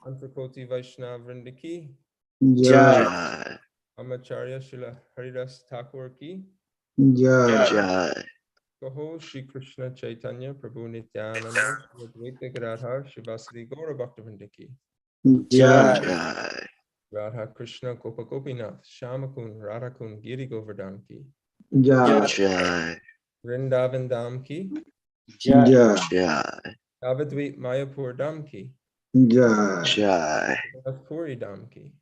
Antakoti Vaishnav Vrindaki, Jai. Amacharya Shila Haridas Thakur ki, Jai. Kaho Shri Krishna Chaitanya Prabhu Nityananda, Shri Advaita Gadadhar, Shivasari Gaura Bhakta Vrindaki, Jai. Jai. Radha Krishna Gopa Gopinath, Shamakun, Radhakun, Giri Govardhan ki, Jai. Jai. Vrindavan Dham ki, Jai. Jai. Navadvip Mayapur Dham ki, Jai. Jai. Puri Dham ki,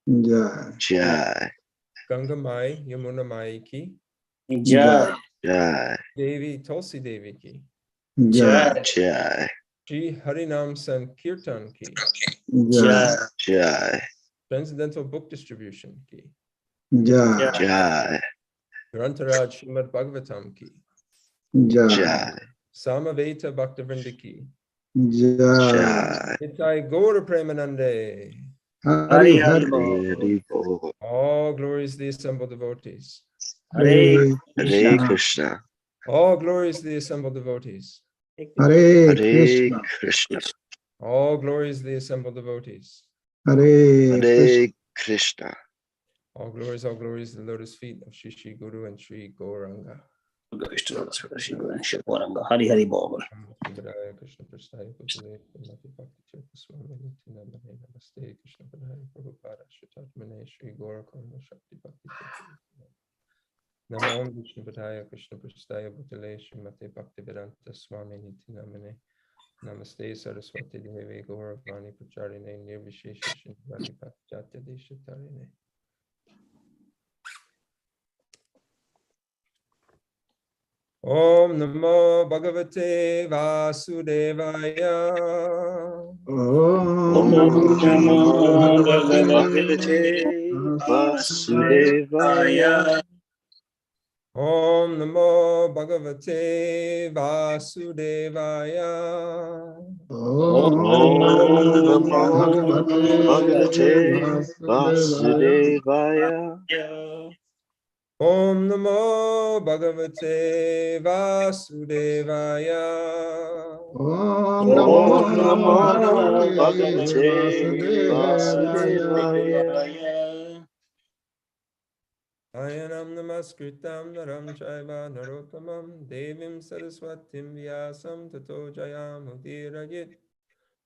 Jai. Jai. Ganga Mai Yamuna Mai ki, Jai. Jai. Devi Tulsi Devi ki, Jai. Jai. Shri Harinam Sankirtan ki, Jai. Jai. Transcendental Book Distribution ki, Jai. Jai. Grantaraj Srimad Bhagavatam ki, Jai. Jai. Samaveta Bhaktavrinda ki, Jai. Jai. Nitai Gaura Premanande. Hari Hari. Hari Bol. All glories to the assembled devotees. Hare Hare Krishna. Krishna. All glories to the assembled devotees. Hare Hare Krishna. Krishna. All glories to the assembled devotees. Hare Krishna. Hare Krishna. All glories to the lotus feet of Shri Shri Guru and Shri Gauranga. Hari Hari Bol. Krishna Prasthaya Bhutale Mati Bhakti Tirtha Swami Nityananda Namaste Krishna Prasthaya Prabhupada Shritatmane Shri Gaurakarma Shakti Bhakti Tirtha Namo Vishnu Padaya Krishna Prasthaya Bhutale Srimate Bhakti Vedanta Swami Nityanamane Namaste Saraswati Devi Gauravani Pracharine Nirvishesha Shinvani Bhakti Deshatarine. Om Namo Bhagavate Vasudevaya. Om Namo Bhagavate Vasudevaya. Om Namo Bhagavate Vasudevaya. Om Namo Bhagavate Vasudevaya. Om Namo Bhagavate Vasudevaya. Om Om Namo Namo Bhagavate Bhagavate Vasudevaya. Vasudevaya. Ayanam namaskritam naram chaiva narottamam devim saraswatim vyasam tato jayam udirayit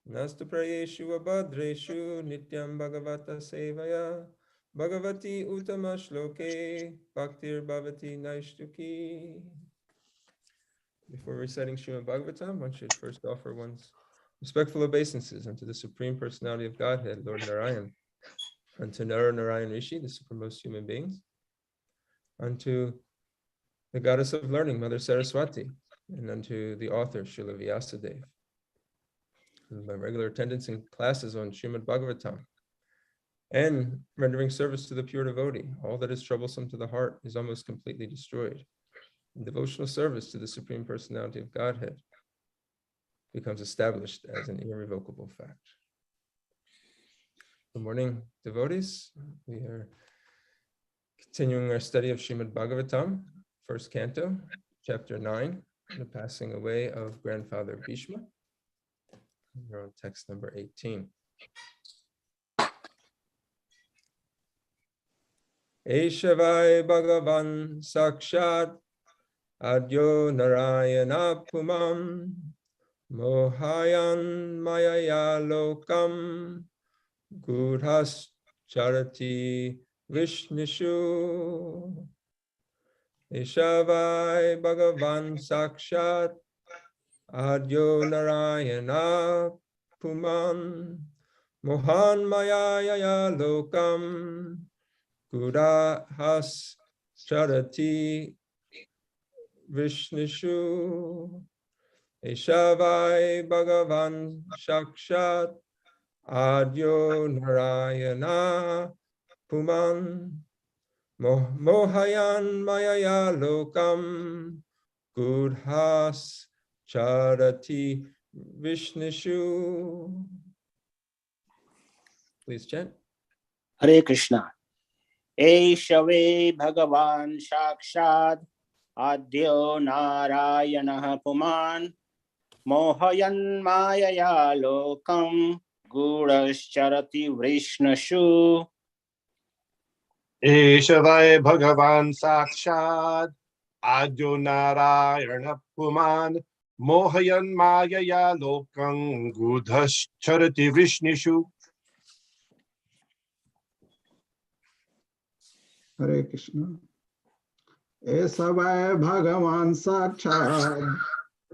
nastu prayeshu abhadreshu nityam bhagavata sevaya bhagavati uttama shloke bhaktir bhavati naishtuki. Before reciting Srimad Bhagavatam, one should first offer one's respectful obeisances unto the Supreme Personality of Godhead, Lord Narayan, unto Nara Narayan Rishi, the supremest human beings, unto the goddess of learning, Mother Saraswati, and unto the author, Srila Vyasadeva. My regular attendance in classes on Srimad Bhagavatam, and rendering service to the pure devotee. All that is troublesome to the heart is almost completely destroyed. And devotional service to the Supreme Personality of Godhead becomes established as an irrevocable fact. Good morning, devotees. We are continuing our study of Srimad Bhagavatam, first canto, chapter 9, the passing away of Grandfather Bhishma. We're on text number 18. Eshavai Bhagavan Sakshat Adyo Narayana Pumam Mohayan Mayaya Lokam Gurhas Charati Vishnishu. Eshavai Bhagavan Sakshat Adyo Narayana Puman Mohan Mayaya Lokam Gurhas Charati Vishnishu. Eshavai Bhagavan Sakshat Adyo Narayana Puman Mohayan Mayaya Lokam Gurhas Charati Vishnishu. Please chant. Hare Krishna. Eshave Bhagavan Shakshad Adyo Narayana Puman Mohayan Mayaya Lokam Gurashcharati Vrishnasu. Eshavai Bhagavan Sakshad Adyo Narayana Puman Mohayan Mayaya Lokam Gudhascharati Vrishnishu. Hare Krishna. ऐसा वै भगवान साक्षात्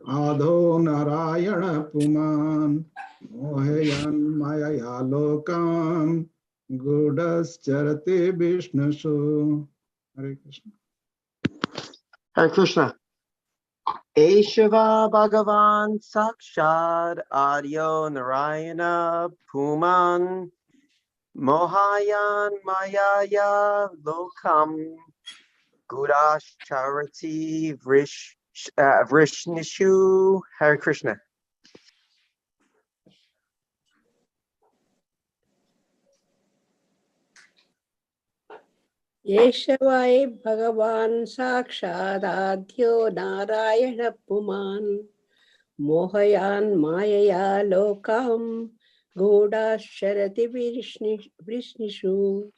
आदो नारायण पुमान मोहयन माया लोकम गूढ़श्चरति विष्णुषु. Hare Krishna. Hare Krishna. Eshava Bhagavan Sakshad Adyo Narayana Puman Mohayan Mayaya Lokam Gudash Charity Vrishnishu. Hare Krishna. Yeshavai Bhagavan Sakshadadhyo Narayana Puman Mohayan Mayaya Lokam Godasharati Vrishnishu.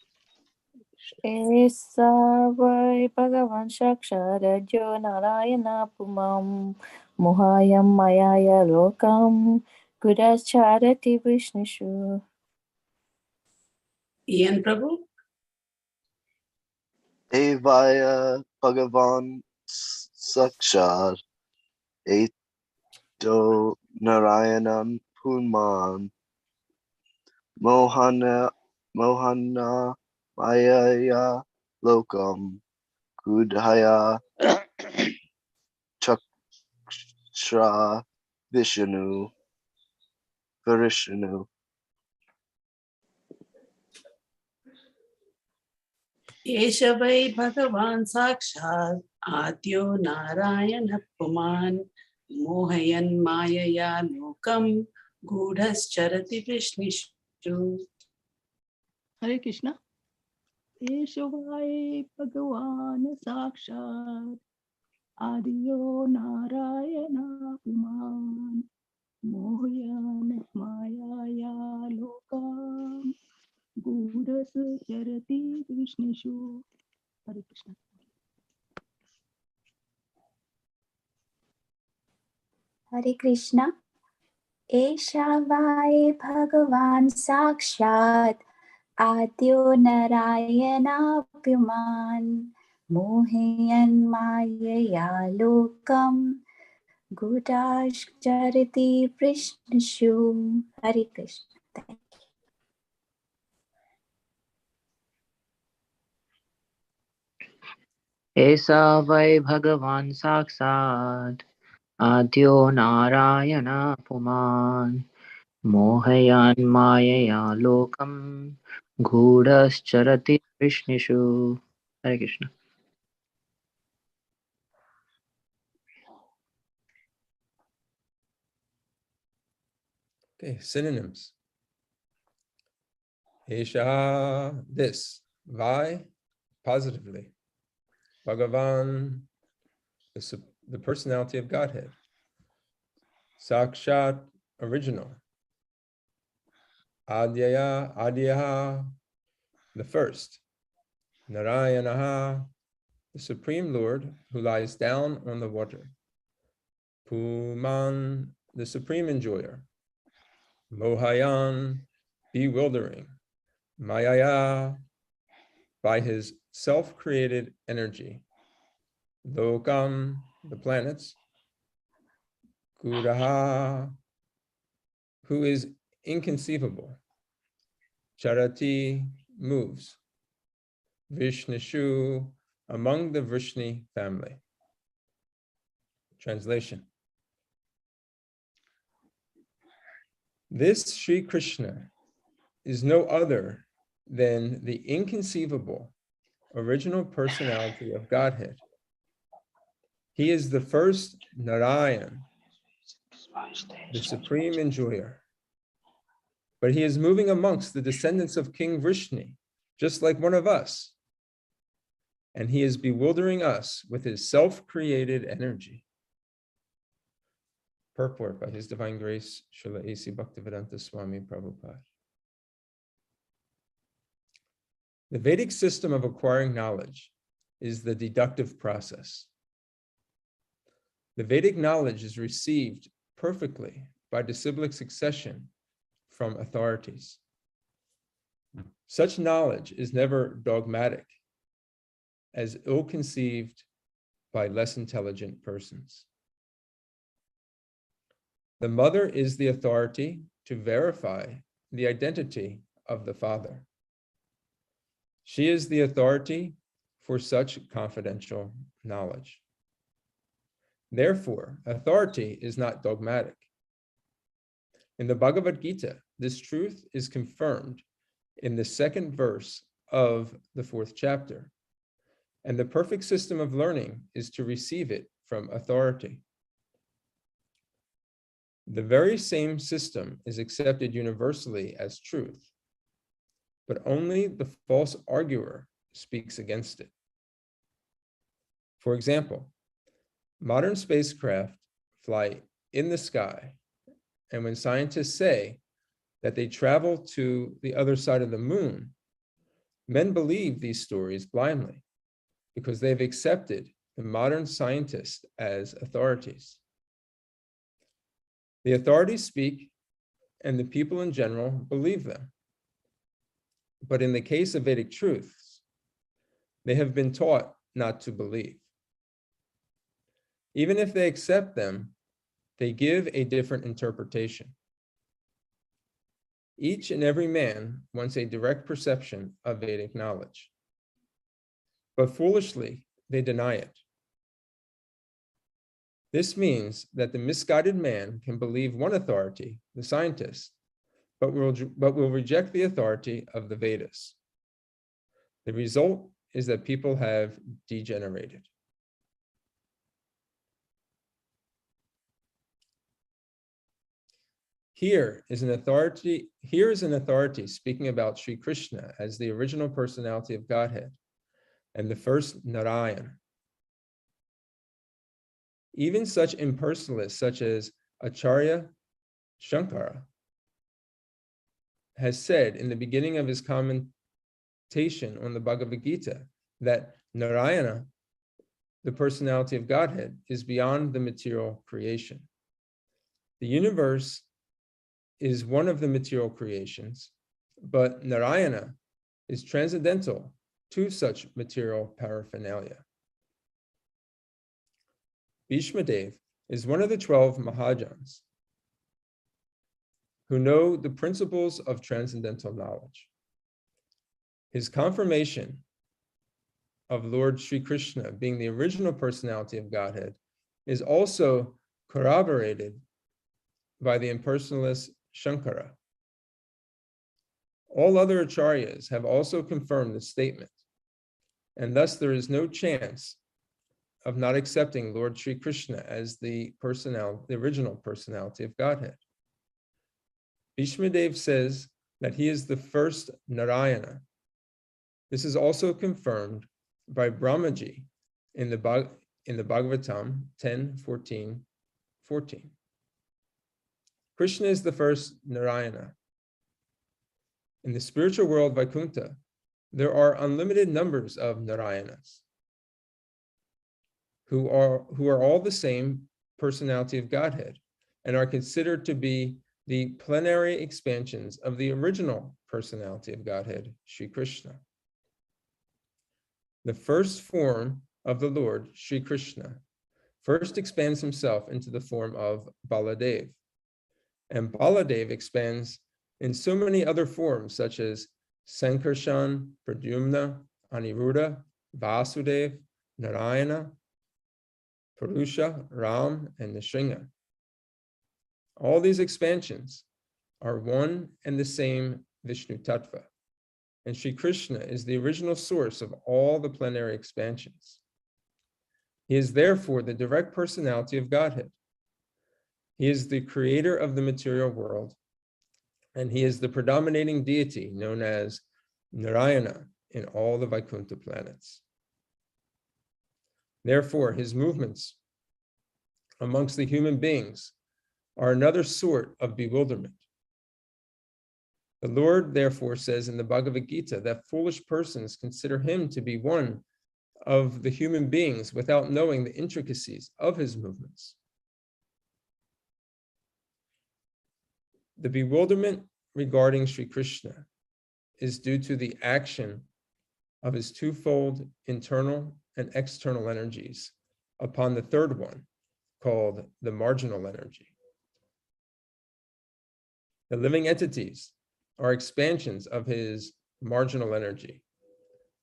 Esa vai Bhagavan Saksharadyo Narayana Pumam Mohayam Mayaya Lokam Gudacharati Vishnishu. Ian Prabhu. Evaya Bhagavan Sakshar Eto Narayanan Puman Mohana Mayaya Lokam Gudhaya Chakshra Vishnu Varishnu. Yeshavai Bhagavan Sakshad Adyo Narayana Puman Mohayan Mayaya Lokam Gudhascharati Vrishnishu. Hare Krishna. Eshavai Bhagavan Sakshat Adyo Narayana Puman Mohayan Mayaya Lokam Gudas Charati Vishnishu. Hare Krishna. Hare Krishna. Esha vai Bhagavan Sakshat Adyo Narayana Puman Mohayan Mayaya Lokam Gudash Chariti Vrishnishu. Hare Krishna. Thank you. ऐसा वै भगवान् साक्षात् आद्यो नारायण पुमान् मोहयान् मायया लोकं गूढश्चरति विष्णुषु. Hare Krishna. Okay, synonyms. Esha, this. Vai, positively. Bhagavan, the personality of Godhead. Sakshat, original. Adyaha, the first. Narayanaha, the Supreme Lord who lies down on the water. Puman, the Supreme Enjoyer. Mohayan, bewildering. Mayaya, by his self-created energy. Lokam, the planets. Gudaha, who is inconceivable. Charati, moves. Vrishnishu, among the Vrishni family. Translation. This Sri Krishna is no other than the inconceivable original personality of Godhead. He is the first Narayan, the supreme enjoyer. But he is moving amongst the descendants of King Vrishni, just like one of us. And he is bewildering us with his self-created energy. Purport by His Divine Grace, Srila A.C. Bhaktivedanta Swami Prabhupada. The Vedic system of acquiring knowledge is the deductive process. The Vedic knowledge is received perfectly by disciplic succession from authorities. Such knowledge is never dogmatic, as ill-conceived by less intelligent persons. The mother is the authority to verify the identity of the father. She is the authority for such confidential knowledge. Therefore, authority is not dogmatic. In the Bhagavad Gita, this truth is confirmed in the second verse of the 4th chapter, and the perfect system of learning is to receive it from authority. The very same system is accepted universally as truth, but only the false arguer speaks against it. For example, modern spacecraft fly in the sky, and when scientists say that they travel to the other side of the moon, men believe these stories blindly because they've accepted the modern scientists as authorities. The authorities speak, and the people in general believe them. But in the case of Vedic truths, they have been taught not to believe. Even if they accept them, they give a different interpretation. Each and every man wants a direct perception of Vedic knowledge, but foolishly they deny it. This means that the misguided man can believe one authority, the scientist, but will reject the authority of the Vedas. The result is that people have degenerated. Here is an authority speaking about Sri Krishna as the original personality of Godhead and the first Narayan. Even such impersonalists such as Acharya Shankara has said in the beginning of his commentation on the Bhagavad Gita that Narayana, the personality of Godhead, is beyond the material creation. The universe is one of the material creations, but Narayana is transcendental to such material paraphernalia. Bhishmadev is one of the 12 Mahajans who know the principles of transcendental knowledge. His confirmation of Lord Sri Krishna being the original personality of Godhead is also corroborated by the impersonalist Shankara. All other acharyas have also confirmed this statement, and thus there is no chance of not accepting Lord Sri Krishna as the original personality of Godhead. Bhishmadev says that he is the first Narayana. This is also confirmed by Brahmaji in the Bhagavatam 10:14. Krishna is the first Narayana. In the spiritual world Vaikuntha, there are unlimited numbers of Narayanas who are all the same personality of Godhead and are considered to be the plenary expansions of the original personality of Godhead, Sri Krishna. The first form of the Lord, Sri Krishna, first expands himself into the form of Baladev. And Baladev expands in so many other forms, such as Sankarshan, Pradyumna, Aniruddha, Vasudev, Narayana, Purusha, Ram, and Nrsimha. All these expansions are one and the same Vishnu Tattva, and Sri Krishna is the original source of all the plenary expansions. He is therefore the direct personality of Godhead. He is the creator of the material world, and he is the predominating deity known as Narayana in all the Vaikuntha planets. Therefore, his movements amongst the human beings are another sort of bewilderment. The Lord therefore says in the Bhagavad Gita that foolish persons consider him to be one of the human beings without knowing the intricacies of his movements. The bewilderment regarding Sri Krishna is due to the action of his twofold internal and external energies upon the third one, called the marginal energy. The living entities are expansions of his marginal energy,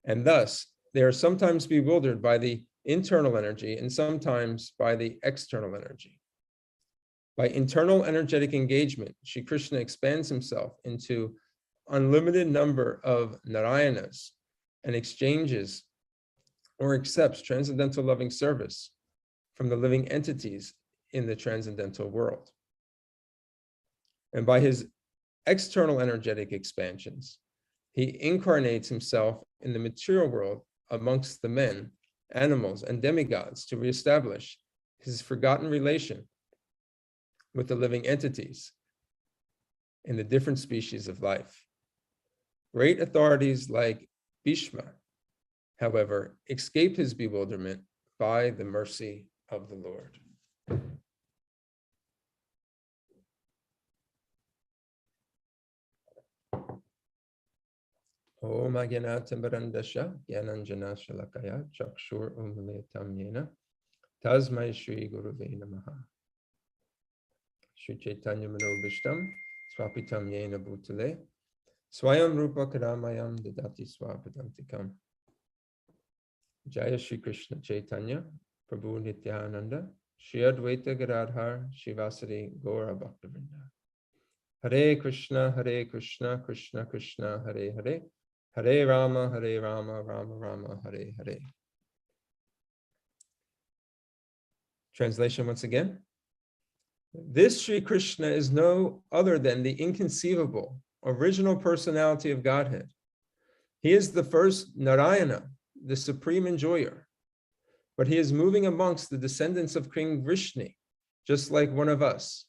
and thus they are sometimes bewildered by the internal energy and sometimes by the external energy. By internal energetic engagement, Sri Krishna expands himself into unlimited number of Narayanas and exchanges or accepts transcendental loving service from the living entities in the transcendental world. And by his external energetic expansions, he incarnates himself in the material world amongst the men, animals, and demigods to reestablish his forgotten relation with the living entities in the different species of life. Great authorities like Bhishma, however, escape his bewilderment by the mercy of the Lord. Om Agyanatambharandasha Gyananjana Shalakaya Chakshur Umaletam Yena Tasmai Shri Guruve Namaha Shri Chaitanya Manobishtam Swapitam Yena Bhutale Swayam Rupa Karamayam Dadati Swapadantikam. Jaya Shri Krishna Chaitanya Prabhu Nityananda Shri Advaita Gadadhar Shivasari Gaura Bhaktivinoda. Hare Krishna, Krishna Krishna, Hare Hare, Hare Rama, Rama Rama, Hare Hare. Translation once again. This Sri Krishna is no other than the inconceivable, original personality of Godhead. He is the first Narayana, the supreme enjoyer, but he is moving amongst the descendants of King Vishnu, just like one of us.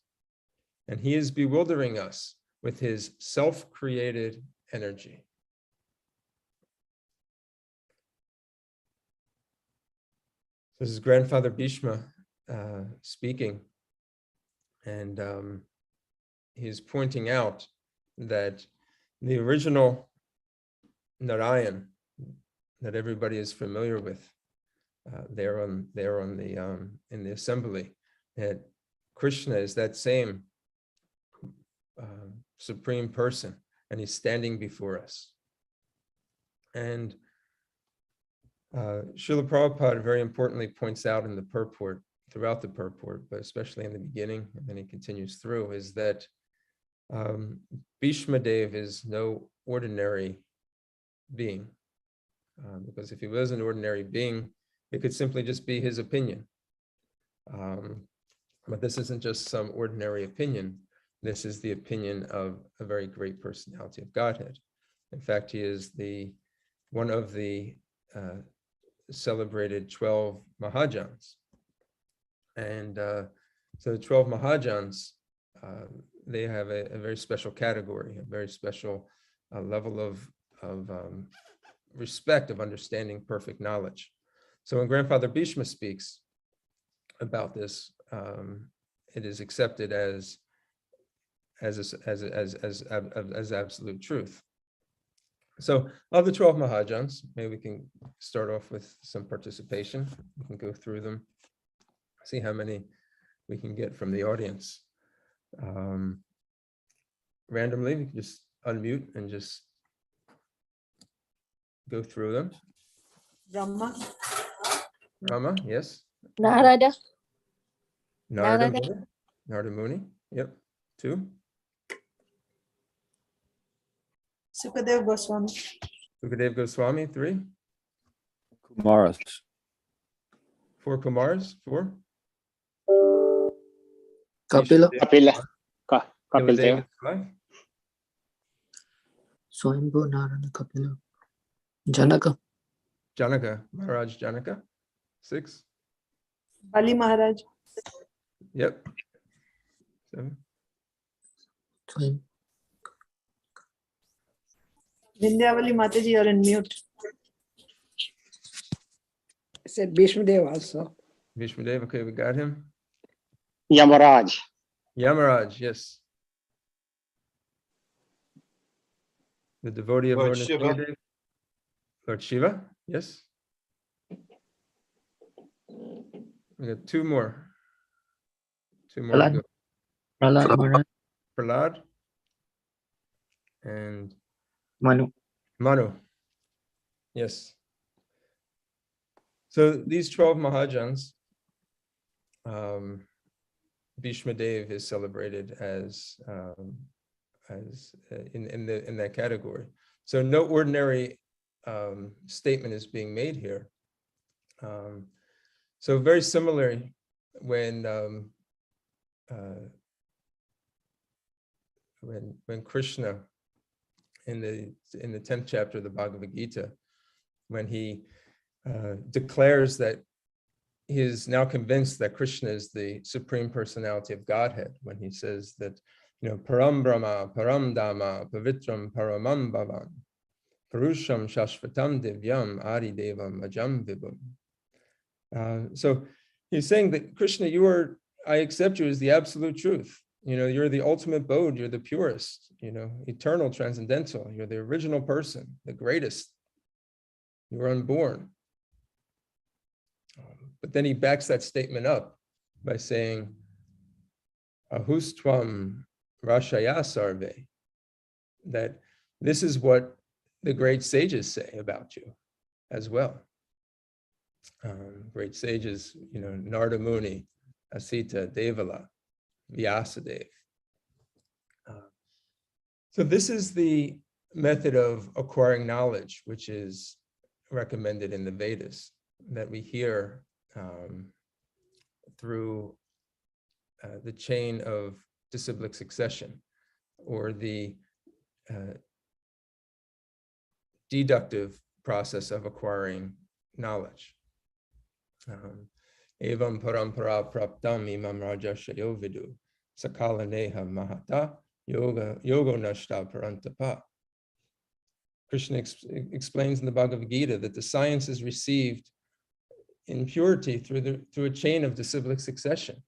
And he is bewildering us with his self-created energy. This is Grandfather Bhishma speaking, and he's pointing out that the original Narayan that everybody is familiar with there on the in the assembly, that Krishna is that same supreme person, and he's standing before us. And Srila Prabhupada very importantly points out in the purport, throughout the purport, but especially in the beginning, and then he continues through, is that Bhishma Dev is no ordinary being. Because if he was an ordinary being, it could simply just be his opinion. But this isn't just some ordinary opinion. This is the opinion of a very great personality of Godhead. In fact, he is one of the celebrated 12 Mahajans. And so the 12 Mahajans, they have a very special category, a very special level of respect, of understanding perfect knowledge. So when Grandfather Bhishma speaks about this, it is accepted as absolute truth. So of the 12 Mahajans, maybe we can start off with some participation. We can go through them, see how many we can get from the audience. Randomly, we can just unmute and just go through them. Rama, yes. Narada. Narada Muni, yep. 2. Sukadev Goswami. Sukadev Goswami, 3. Kumaras. 4 Kumars, 4. Kapila. Kapil Dev. 5. Swayambhu Narada Kapila. Janaka. Maharaj Janaka, 6. Bali Maharaj. Yep. 7. Vindhyavali Mataji, you're in mute. I said Bhishmadev also. Vishmadev, okay, we got him. Yamaraj. Yamaraj, yes. The devotee of Lord Lord Shiva. Nrsimhadev. Lord Shiva, yes. We got two more. Two more to go. Prahlad Maharaj. Prahlad and Manu. Manu. Yes. So these 12 Mahajans, Bhishma Dev is celebrated as in that category. So no ordinary statement is being made here. So very similarly, when Krishna in the 10th chapter of the Bhagavad Gita, when he declares that he is now convinced that Krishna is the supreme personality of Godhead, when he says that, Param Brahma, Param Dhamma, Pavitram Paramam Bhavan, Purusham Shashvatam Divyam Adi Devam Ajam Vibhum. So he's saying that Krishna, I accept you as the absolute truth. You're the ultimate Bodh, you're the purest, eternal, transcendental, you're the original person, the greatest. You're unborn. But then he backs that statement up by saying, Ahustvam Rashaya Sarve, that this is what the great sages say about you as well. Great sages, Narada Muni, Asita, Devala, Vyasadeva. So this is the method of acquiring knowledge, which is recommended in the Vedas, that we hear through the chain of disciplic succession, or the deductive process of acquiring knowledge. Evam parampara praptam imam rajashayo vidu sakala neha mahata yogo nashta parantapa. Krishna explains in the Bhagavad Gita that the science is received in purity through a chain of disciplic succession.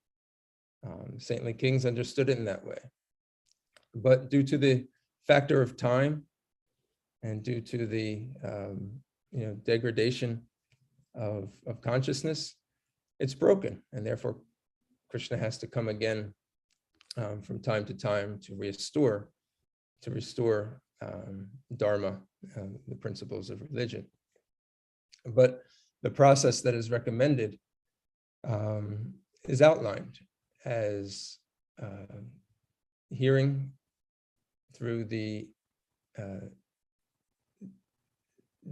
Saintly kings understood it in that way. But due to the factor of time and due to the degradation of consciousness, it's broken, and therefore Krishna has to come again from time to time to restore dharma, the principles of religion. But the process that is recommended is outlined as hearing through the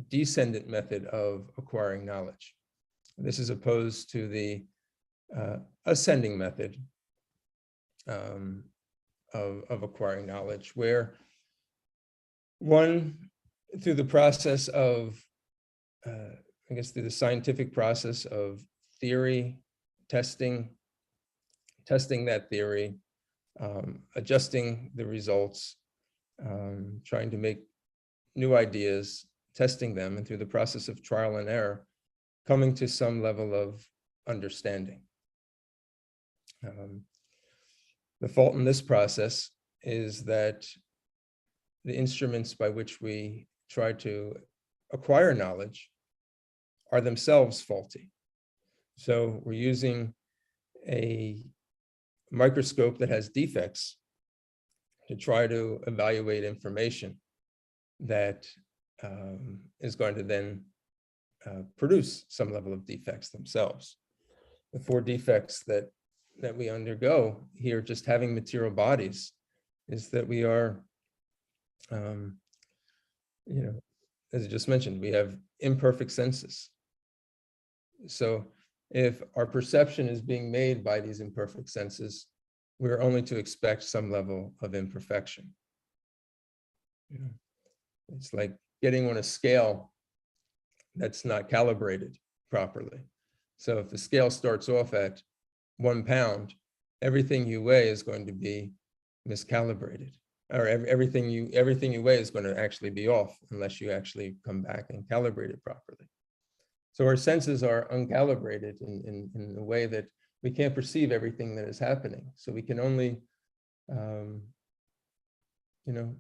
descendant method of acquiring knowledge. This is opposed to the ascending method of acquiring knowledge, where one, through the process of, through the scientific process of theory, testing that theory, adjusting the results, trying to make new ideas, testing them, and through the process of trial and error, coming to some level of understanding. The fault in this process is that the instruments by which we try to acquire knowledge are themselves faulty. So we're using a microscope that has defects to try to evaluate information that is going to then produce some level of defects themselves. The 4 defects that we undergo here, just having material bodies, is that we are, as I just mentioned, we have imperfect senses. So if our perception is being made by these imperfect senses, we're only to expect some level of imperfection. It's like getting on a scale that's not calibrated properly. So if the scale starts off at 1 pound everything you weigh is going to be miscalibrated, or everything you weigh is going to actually be off unless you actually come back and calibrate it properly. So our senses are uncalibrated in a way that we can't perceive everything that is happening. So we can only,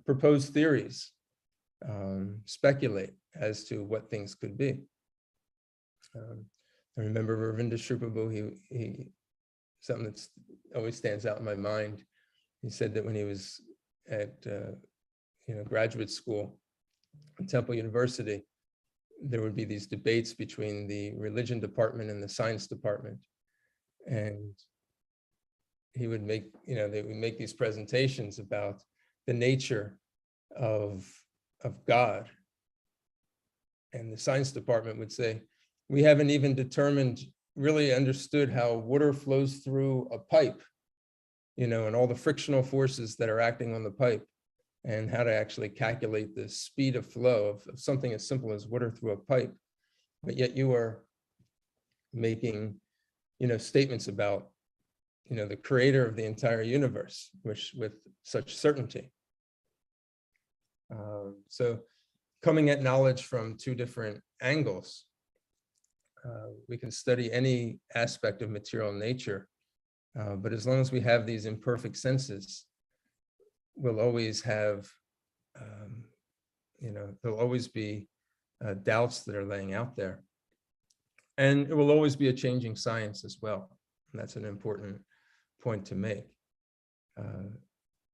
propose theories, speculate as to what things could be. I remember Ravinda Shrupabhu, he something that's always stands out in my mind. He said that when he was at graduate school at Temple University, there would be these debates between the religion department and the science department. And he would make, they would make these presentations about the nature of God. And the science department would say, we haven't even really understood how water flows through a pipe, and all the frictional forces that are acting on the pipe, and how to actually calculate the speed of flow of something as simple as water through a pipe. But yet you are making, statements about, the creator of the entire universe, which with such certainty. So coming at knowledge from two different angles, we can study any aspect of material nature, but as long as we have these imperfect senses, we'll always have, there'll always be doubts that are laying out there. And it will always be a changing science as well. And that's an important point to make.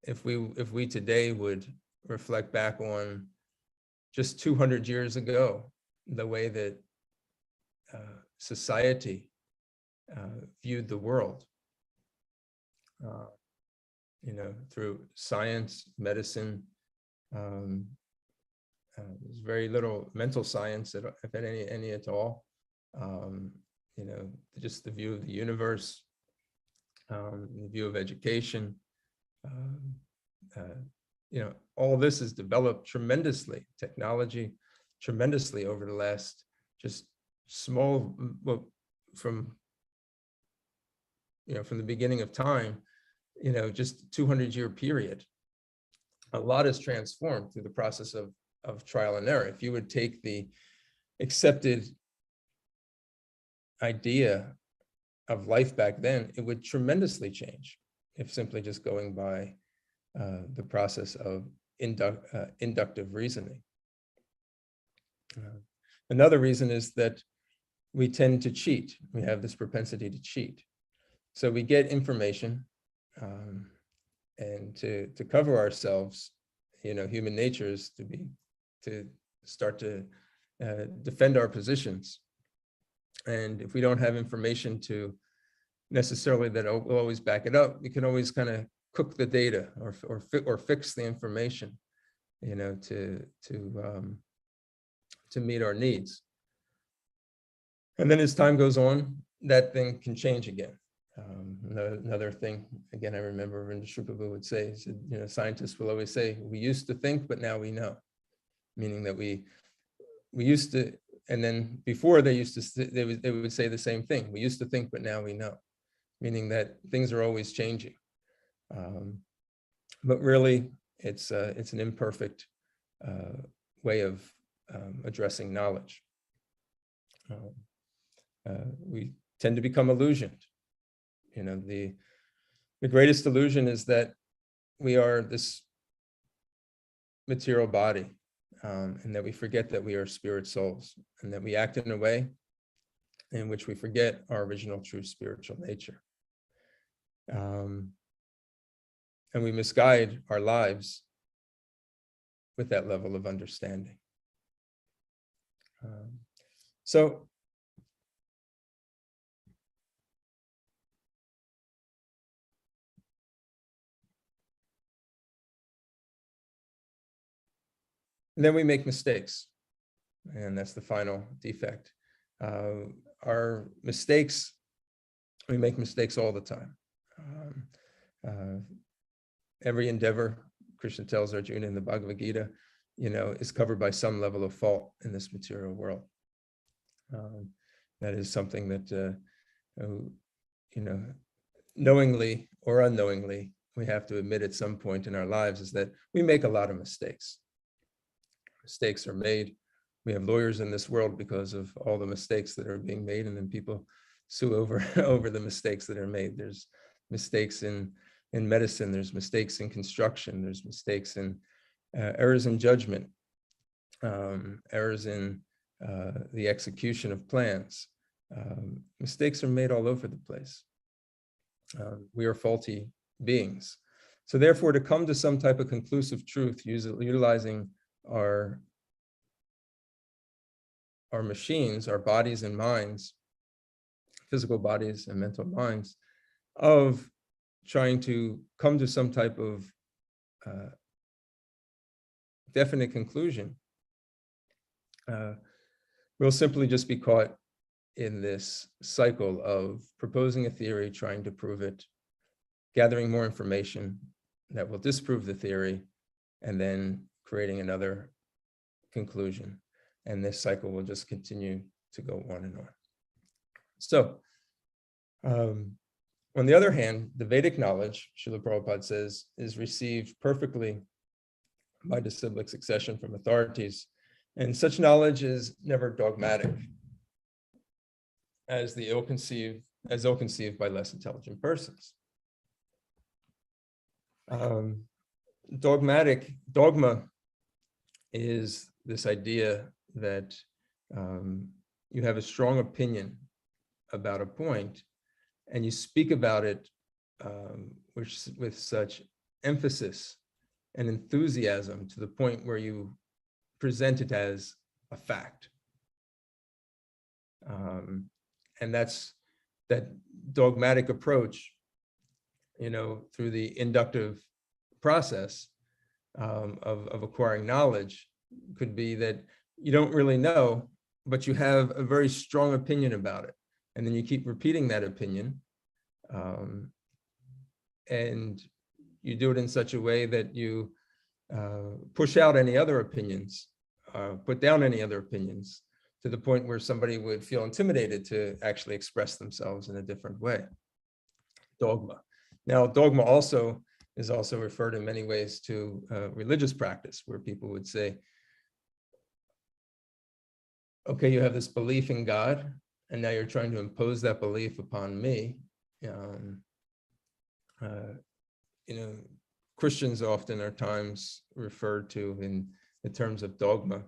If we today would reflect back on just 200 years ago, the way that society viewed the world, through science, medicine, there's very little mental science, if any at all. Just the view of the universe, the view of education, all this has developed tremendously, technology tremendously over the last just from the beginning of time, just 200-year period. A lot has transformed through the process of trial and error. If you would take the accepted idea of life back then, it would tremendously change if simply just going by the process of inductive reasoning. Another reason is that we tend to cheat. We have this propensity to cheat. So we get information, and to cover ourselves, human nature is to start to defend our positions. And if we don't have information to necessarily that will always back it up, we can always kind of cook the data or fix the information, to meet our needs. And then as time goes on, that thing can change again. Another thing, again, I remember Ravinda Shrupabhu would say, scientists will always say, we used to think, but now we know. Meaning that we used to, and then before they would say the same thing. We used to think, but now we know. Meaning that things are always changing. But really, it's an imperfect way of addressing knowledge. We tend to become illusioned. The greatest illusion is that we are this material body, and that we forget that we are spirit souls, and that we act in a way in which we forget our original true spiritual nature. And we misguide our lives with that level of understanding. So then we make mistakes, and that's the final defect. Our mistakes, we make mistakes all the time. Every endeavor, Krishna tells Arjuna in the Bhagavad Gita, is covered by some level of fault in this material world. That is something that, knowingly or unknowingly, we have to admit at some point in our lives, is that we make a lot of mistakes. Mistakes are made. We have lawyers in this world because of all the mistakes that are being made, and then people sue over the mistakes that are made. There's mistakes in medicine, there's mistakes in construction, there's mistakes in errors in judgment, errors in the execution of plans. Mistakes are made all over the place. We are faulty beings. So therefore, to come to some type of conclusive truth, utilizing our machines, our bodies and minds, physical bodies and mental minds, of trying to come to some type of definite conclusion, we'll simply just be caught in this cycle of proposing a theory, trying to prove it, gathering more information that will disprove the theory, and then creating another conclusion. And this cycle will just continue to go on and on. So, on the other hand, the Vedic knowledge, Srila Prabhupada says, is received perfectly by disciplic succession from authorities. And such knowledge is never dogmatic, as ill-conceived by less intelligent persons. Dogma is this idea that you have a strong opinion about a point, and you speak about it with such emphasis and enthusiasm to the point where you present it as a fact. And that's that dogmatic approach, through the inductive process of acquiring knowledge, could be that you don't really know, but you have a very strong opinion about it. And then you keep repeating that opinion, and you do it in such a way that you push out any other opinions, put down any other opinions, to the point where somebody would feel intimidated to actually express themselves in a different way. Dogma. Now, dogma is also referred in many ways to religious practice, where people would say, okay, you have this belief in God, and now you're trying to impose that belief upon me. Christians often are times referred to in terms of dogma,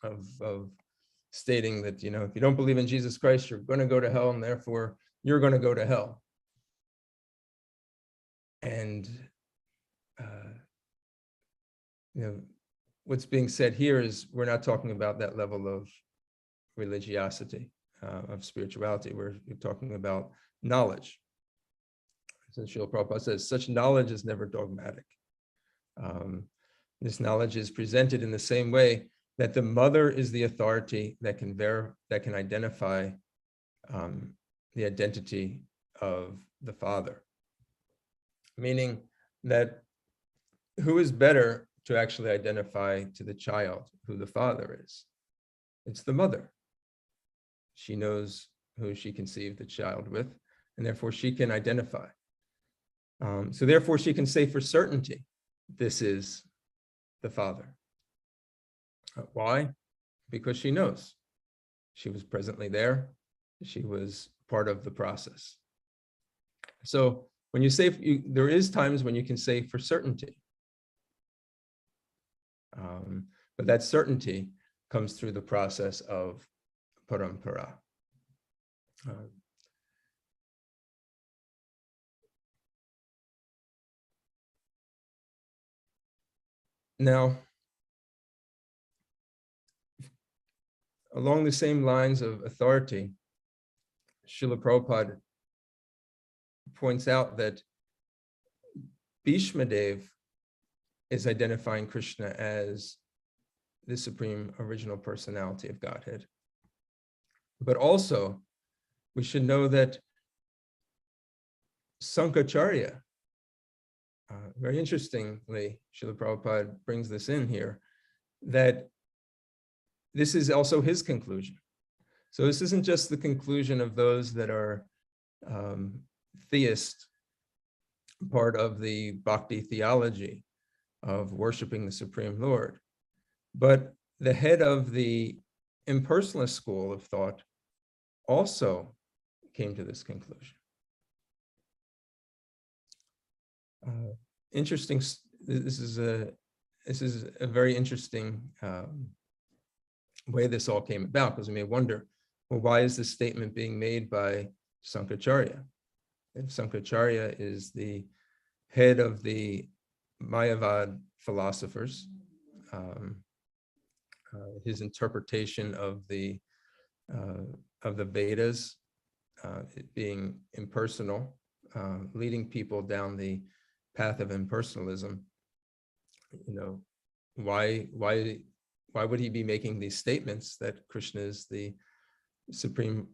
of stating that, if you don't believe in Jesus Christ, you're going to go to hell, and therefore you're going to go to hell. And what's being said here is we're not talking about that level of religiosity, of spirituality. We're talking about knowledge. So Srila Prabhupada says, such knowledge is never dogmatic. This knowledge is presented in the same way that the mother is the authority that can identify the identity of the father. Meaning that who is better to actually identify to the child who the father is? It's the mother. She knows who she conceived the child with, and therefore she can identify. So therefore she can say for certainty, this is the father. Why? Because she knows. She was presently there. She was part of the process. So when you say, there is times when you can say for certainty. But that certainty comes through the process of parampara. Now, along the same lines of authority, Srila Prabhupada points out that Bhishma Dev is identifying Krishna as the supreme original personality of Godhead. But also, we should know that Sankaracharya, very interestingly, Srila Prabhupada brings this in here, that this is also his conclusion. So this isn't just the conclusion of those that are theist part of the Bhakti theology of worshiping the Supreme Lord. But the head of the impersonalist school of thought also came to this conclusion. Interesting. This is a very interesting way this all came about, because we may wonder, well, why is this statement being made by Sankaracharya? If Sankaracharya is the head of the Mayavad philosophers, his interpretation of the Vedas, it being impersonal, leading people down the path of impersonalism, why would he be making these statements that Krishna is the Supreme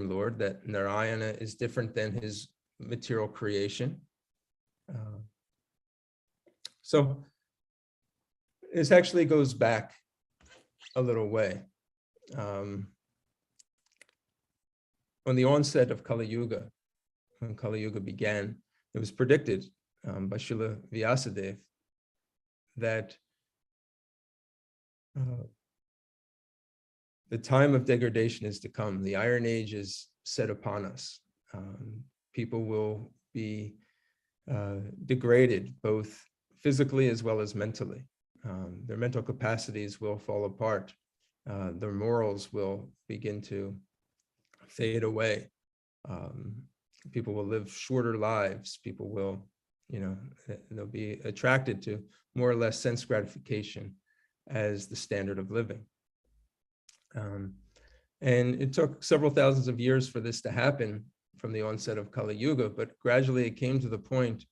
Lord, that Narayana is different than his material creation? So this actually goes back a little way. On the onset of Kali Yuga, when Kali Yuga began, it was predicted by Srila Vyasadeva that the time of degradation is to come. The Iron Age is set upon us. People will be degraded, both physically as well as mentally. Their mental capacities will fall apart. Their morals will begin to fade away. People will live shorter lives. People will, they'll be attracted to more or less sense gratification as the standard of living. And it took several thousands of years for this to happen from the onset of Kali Yuga, but gradually it came to the point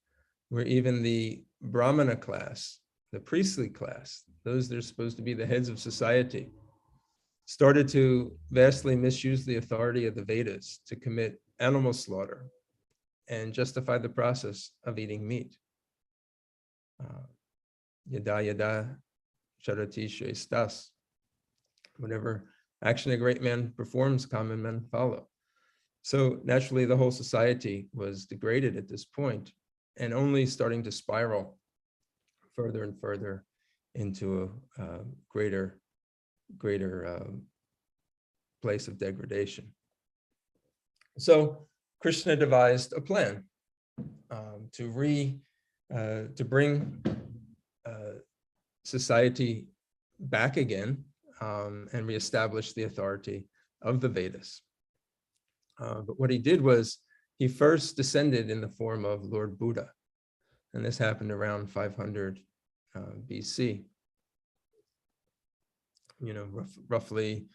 where even the Brahmana class, the priestly class, those that are supposed to be the heads of society, started to vastly misuse the authority of the Vedas to commit animal slaughter and justify the process of eating meat. Yada yada charati shrestas. Whatever action a great man performs, common men follow. So naturally, the whole society was degraded at this point, and only starting to spiral further and further into a greater place of degradation. So Krishna devised a plan to bring society back again and reestablish the authority of the Vedas. But what he did was he first descended in the form of Lord Buddha, and this happened around 500 BC. Roughly,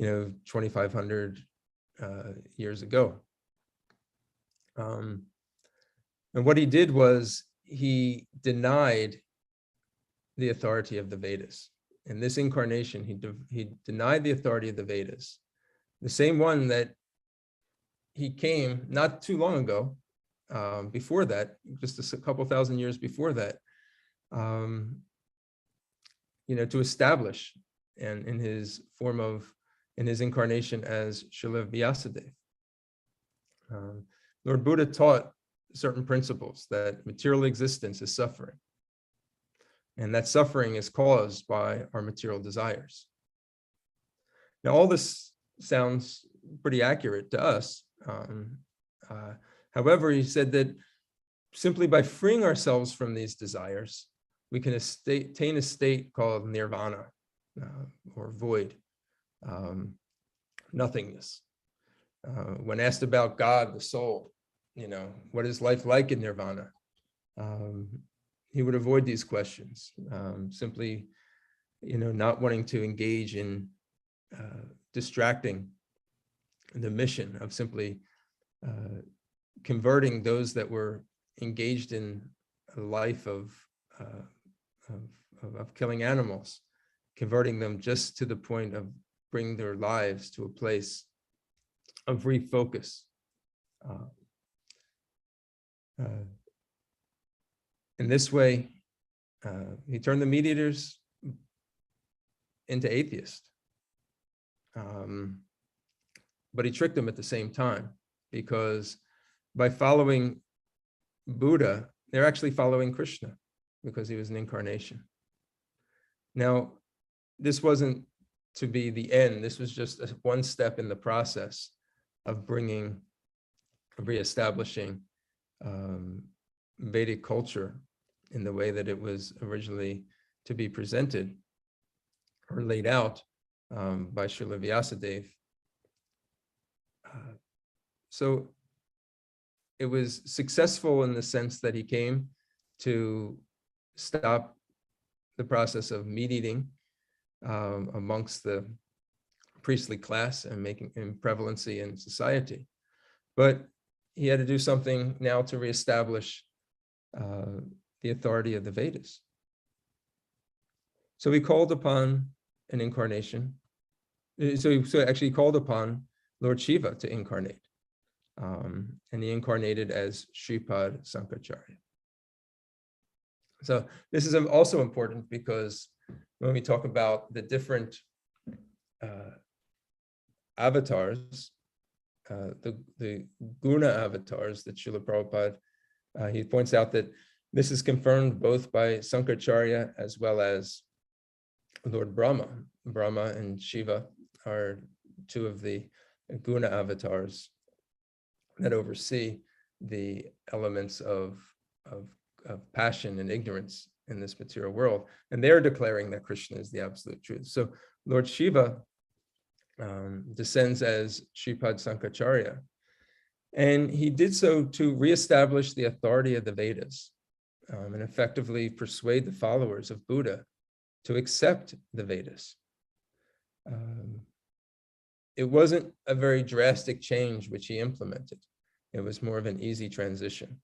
2,500 years ago. And what he did was he denied the authority of the Vedas. In this incarnation, he denied the authority of the Vedas, the same one that he came not too long ago, before that, just a couple thousand years before that, to establish, and in his incarnation as Srila Vyasadeva. Lord Buddha taught certain principles, that material existence is suffering, and that suffering is caused by our material desires. Now, all this sounds pretty accurate to us. However, he said that simply by freeing ourselves from these desires, we can attain a state called nirvana, or void, nothingness. When asked about God, the soul, what is life like in nirvana? He would avoid these questions, simply, not wanting to engage in distracting the mission of simply converting those that were engaged in a life of killing animals, converting them just to the point of bringing their lives to a place of refocus. In this way, he turned the mediators into atheists. But he tricked them at the same time, because by following Buddha, they're actually following Krishna because he was an incarnation. Now, this wasn't to be the end. This was just one step in the process of reestablishing Vedic culture in the way that it was originally to be presented or laid out by Srila Vyasadeva. So it was successful in the sense that he came to stop the process of meat eating amongst the priestly class and making prevalency in society. But he had to do something now to reestablish the authority of the Vedas. So he called upon an incarnation. So actually he called upon Lord Shiva to incarnate. And he incarnated as Shripad Sankaracharya. So this is also important because when we talk about the different avatars, the Guna Avatars that Srila Prabhupada, he points out that this is confirmed both by Sankaracharya as well as Lord Brahma. Brahma and Shiva are two of the Guna Avatars that oversee the elements of passion and ignorance in this material world. And they're declaring that Krishna is the absolute truth. So Lord Shiva descends as Shripad Sankaracharya. And he did so to reestablish the authority of the Vedas and effectively persuade the followers of Buddha to accept the Vedas. It wasn't a very drastic change which he implemented. It was more of an easy transition.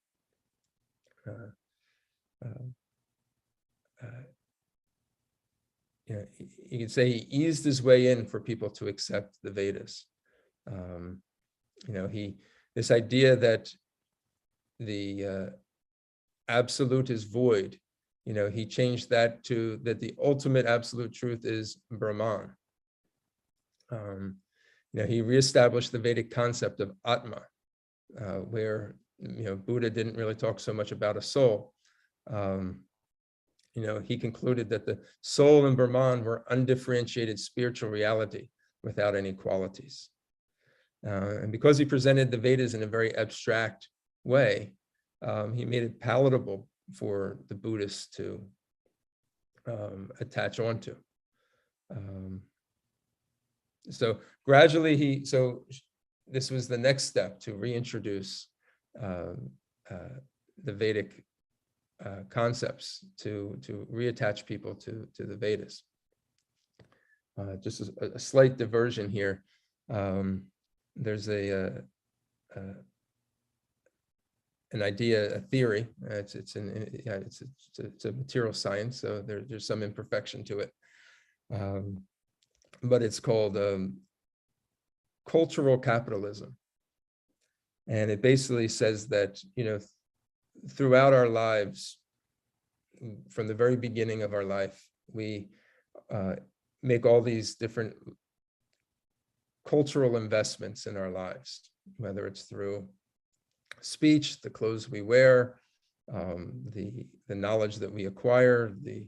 You could say he eased his way in for people to accept the Vedas. This idea that the absolute is void, he changed that to that the ultimate absolute truth is Brahman. He reestablished the Vedic concept of Atma, where Buddha didn't really talk so much about a soul. He concluded that the soul and Brahman were undifferentiated spiritual reality without any qualities. And because he presented the Vedas in a very abstract way, he made it palatable for the Buddhists to attach onto. So gradually this was the next step to reintroduce the Vedic concepts to reattach people to the Vedas. Just a slight diversion here. There's an idea, a theory. It's a material science, so there's some imperfection to it. But it's called cultural capitalism. And it basically says that, throughout our lives, from the very beginning of our life, we make all these different cultural investments in our lives, whether it's through speech, the clothes we wear, the knowledge that we acquire, the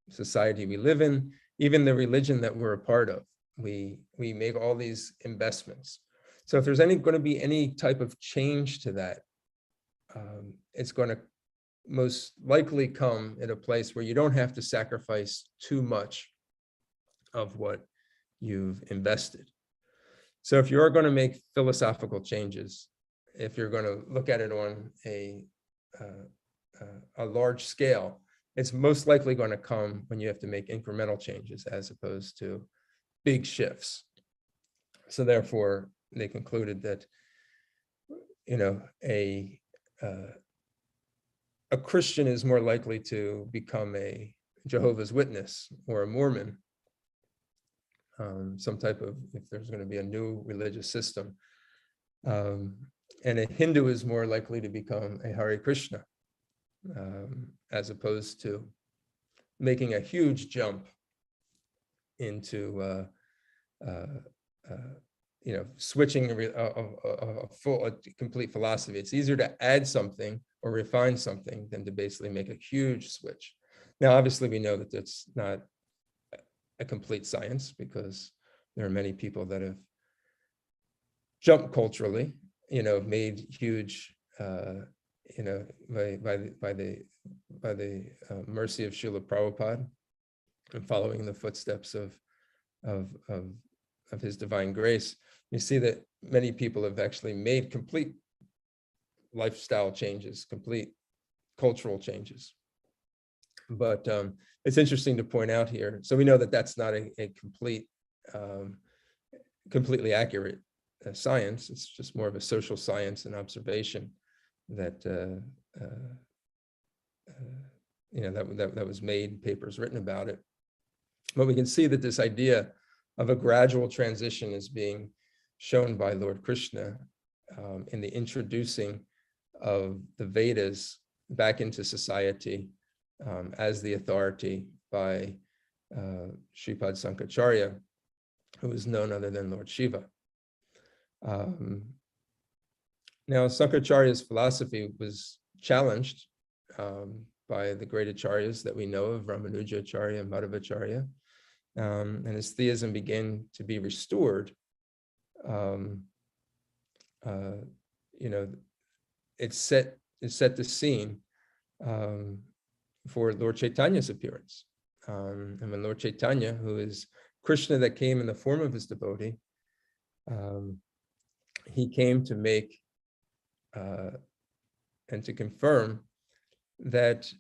society we live in, even the religion that we're a part of. We make all these investments. So if there's going to be any type of change to that, it's going to most likely come at a place where you don't have to sacrifice too much of what you've invested. So if you're going to make philosophical changes, if you're going to look at it on a large scale, it's most likely going to come when you have to make incremental changes as opposed to big shifts. So therefore, they concluded that, a Christian is more likely to become a Jehovah's Witness or a Mormon, some type of, if there's going to be a new religious system. And a Hindu is more likely to become a Hare Krishna, as opposed to making a huge jump into switching a complete philosophy. It's easier to add something or refine something than to basically make a huge switch. Now, obviously, we know that that's not a complete science, because there are many people that have jumped culturally, made huge, by the mercy of Srila Prabhupada, and following the footsteps of his divine grace. You see that many people have actually made complete lifestyle changes, complete cultural changes. But it's interesting to point out here. So we know that that's not a completely accurate science. It's just more of a social science and observation that that was made, papers written about it. But we can see that this idea of a gradual transition is being shown by Lord Krishna in the introducing of the Vedas back into society as the authority by Sripad Sankaracharya, who is none other than Lord Shiva. Now, Sankaracharya's philosophy was challenged by the great acharyas that we know of, Ramanujacharya and Madhvacharya, and his theism began to be restored. It set the scene for Lord Chaitanya's appearance. And when Lord Chaitanya, who is Krishna that came in the form of his devotee, he came to make and to confirm that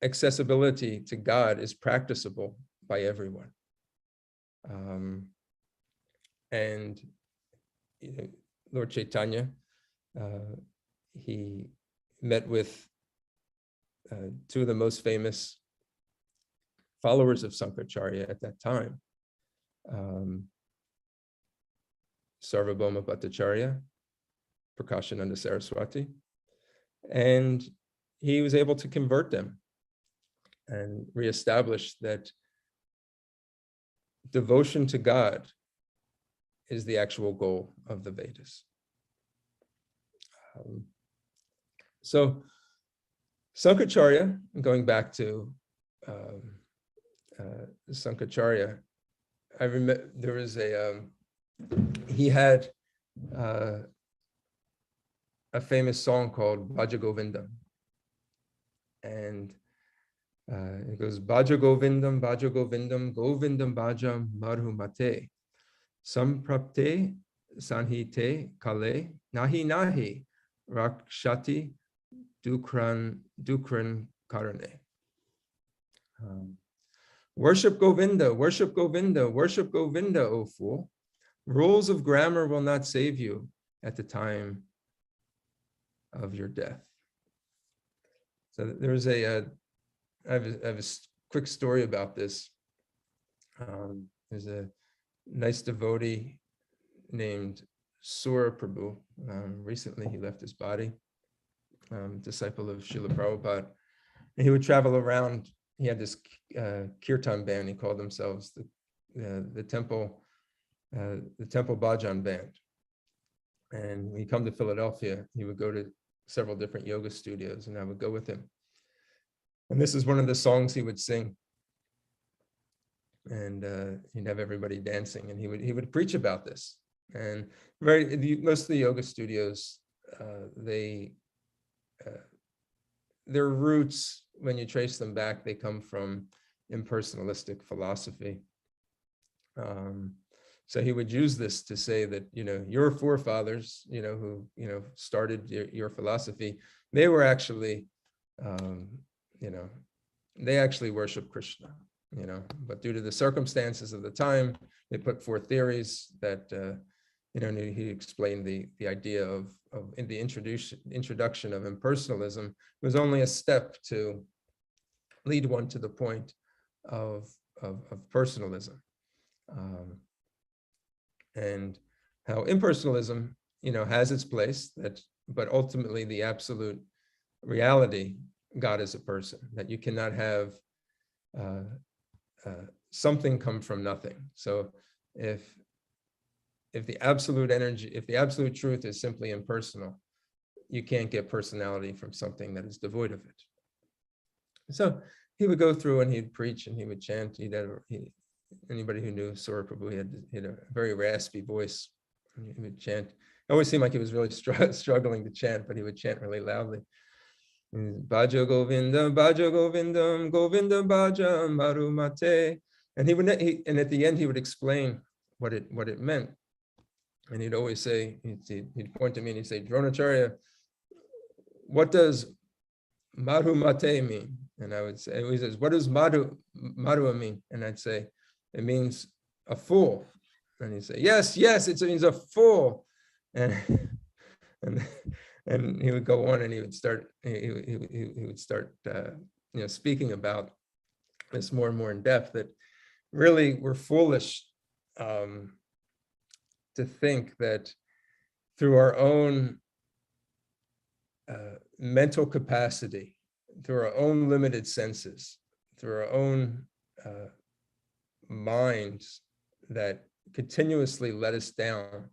accessibility to God is practicable by everyone. And Lord Chaitanya, he met with two of the most famous followers of Sankaracharya at that time, Sarvabhauma Bhattacharya, Prakashananda Saraswati, and he was able to convert them and reestablish that devotion to God is the actual goal of the Vedas. So Sankaracharya, going back to Sankaracharya, I remember there was he had a famous song called Bhaja Govindam. And it goes, Bhaja Govindam, Govindam Bhajam Marhumate, Samprapte Sanhite Kale, Nahi Rakshati Dukran Karane. Worship Govinda, worship Govinda, worship Govinda, O fool. Rules of grammar will not save you at the time of your death. So there's I have a quick story about this. There's a nice devotee named Sura Prabhu. Recently he left his body, disciple of Srila Prabhupada. And he would travel around. He had this kirtan band. He called themselves the Temple Bhajan Band. And when he come to Philadelphia, he would go to several different yoga studios, and I would go with him. And this is one of the songs he would sing. And he'd have everybody dancing, and he would preach about this. And most of the yoga studios, their roots, when you trace them back, they come from impersonalistic philosophy. So he would use this to say that, your forefathers, who, started your philosophy, they were actually, they actually worship Krishna, but due to the circumstances of the time, they put forth theories that, he explained the idea of in the introduction of impersonalism was only a step to lead one to the point of personalism. And how impersonalism, has its place, but ultimately the absolute reality, God is a person, that you cannot have something come from nothing. So if if the absolute energy, if the absolute truth is simply impersonal, you can't get personality from something that is devoid of it. So he would go through and he'd preach and he would chant. Anybody who knew Sora Prabhu, he had a very raspy voice. And he would chant. It always seemed like he was really struggling to chant, but he would chant really loudly. Bhaja Govindam, Bhaja Govindam, Govinda Bhaja Marumate. And and at the end he would explain what it meant. And he'd always say, he'd point to me and he'd say, Dronacarya, what does Marumate mean? And I would say, he says, what does Marua mean? And I'd say, it means a fool. And he'd say, yes, it means a fool. And he would go on and he would start speaking about this more and more in depth, that really we're foolish to think that through our own mental capacity, through our own limited senses, through our own minds that continuously let us down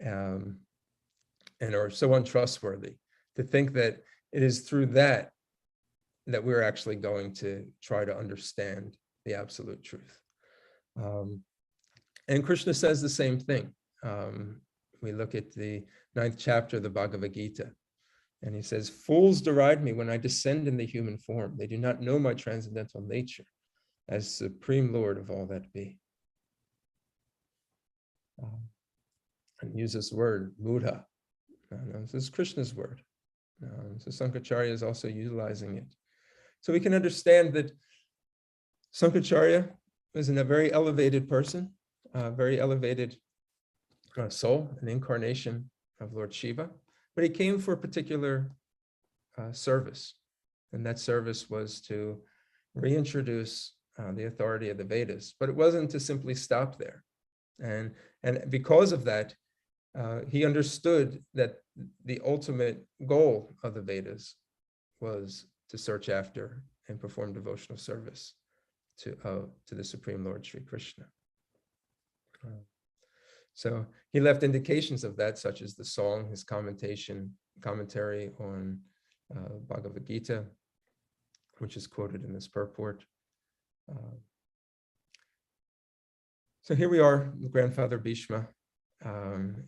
and are so untrustworthy, to think that it is through that we're actually going to try to understand the absolute truth. And Krishna says the same thing. We look at the 9th chapter of the Bhagavad Gita, and he says, fools deride me when I descend in the human form. They do not know my transcendental nature as supreme Lord of all that be. And use this word, Buddha. This is Krishna's word. So Sankaracharya is also utilizing it. So we can understand that Sankaracharya is a very elevated person, a very elevated soul, an incarnation of Lord Shiva, but he came for a particular service. And that service was to reintroduce the authority of the Vedas, but it wasn't to simply stop there. And because of that, he understood that the ultimate goal of the Vedas was to search after and perform devotional service to the Supreme Lord Sri Krishna. So he left indications of that, such as the song, his commentary on Bhagavad Gita, which is quoted in this purport. So here we are, the grandfather Bhishma.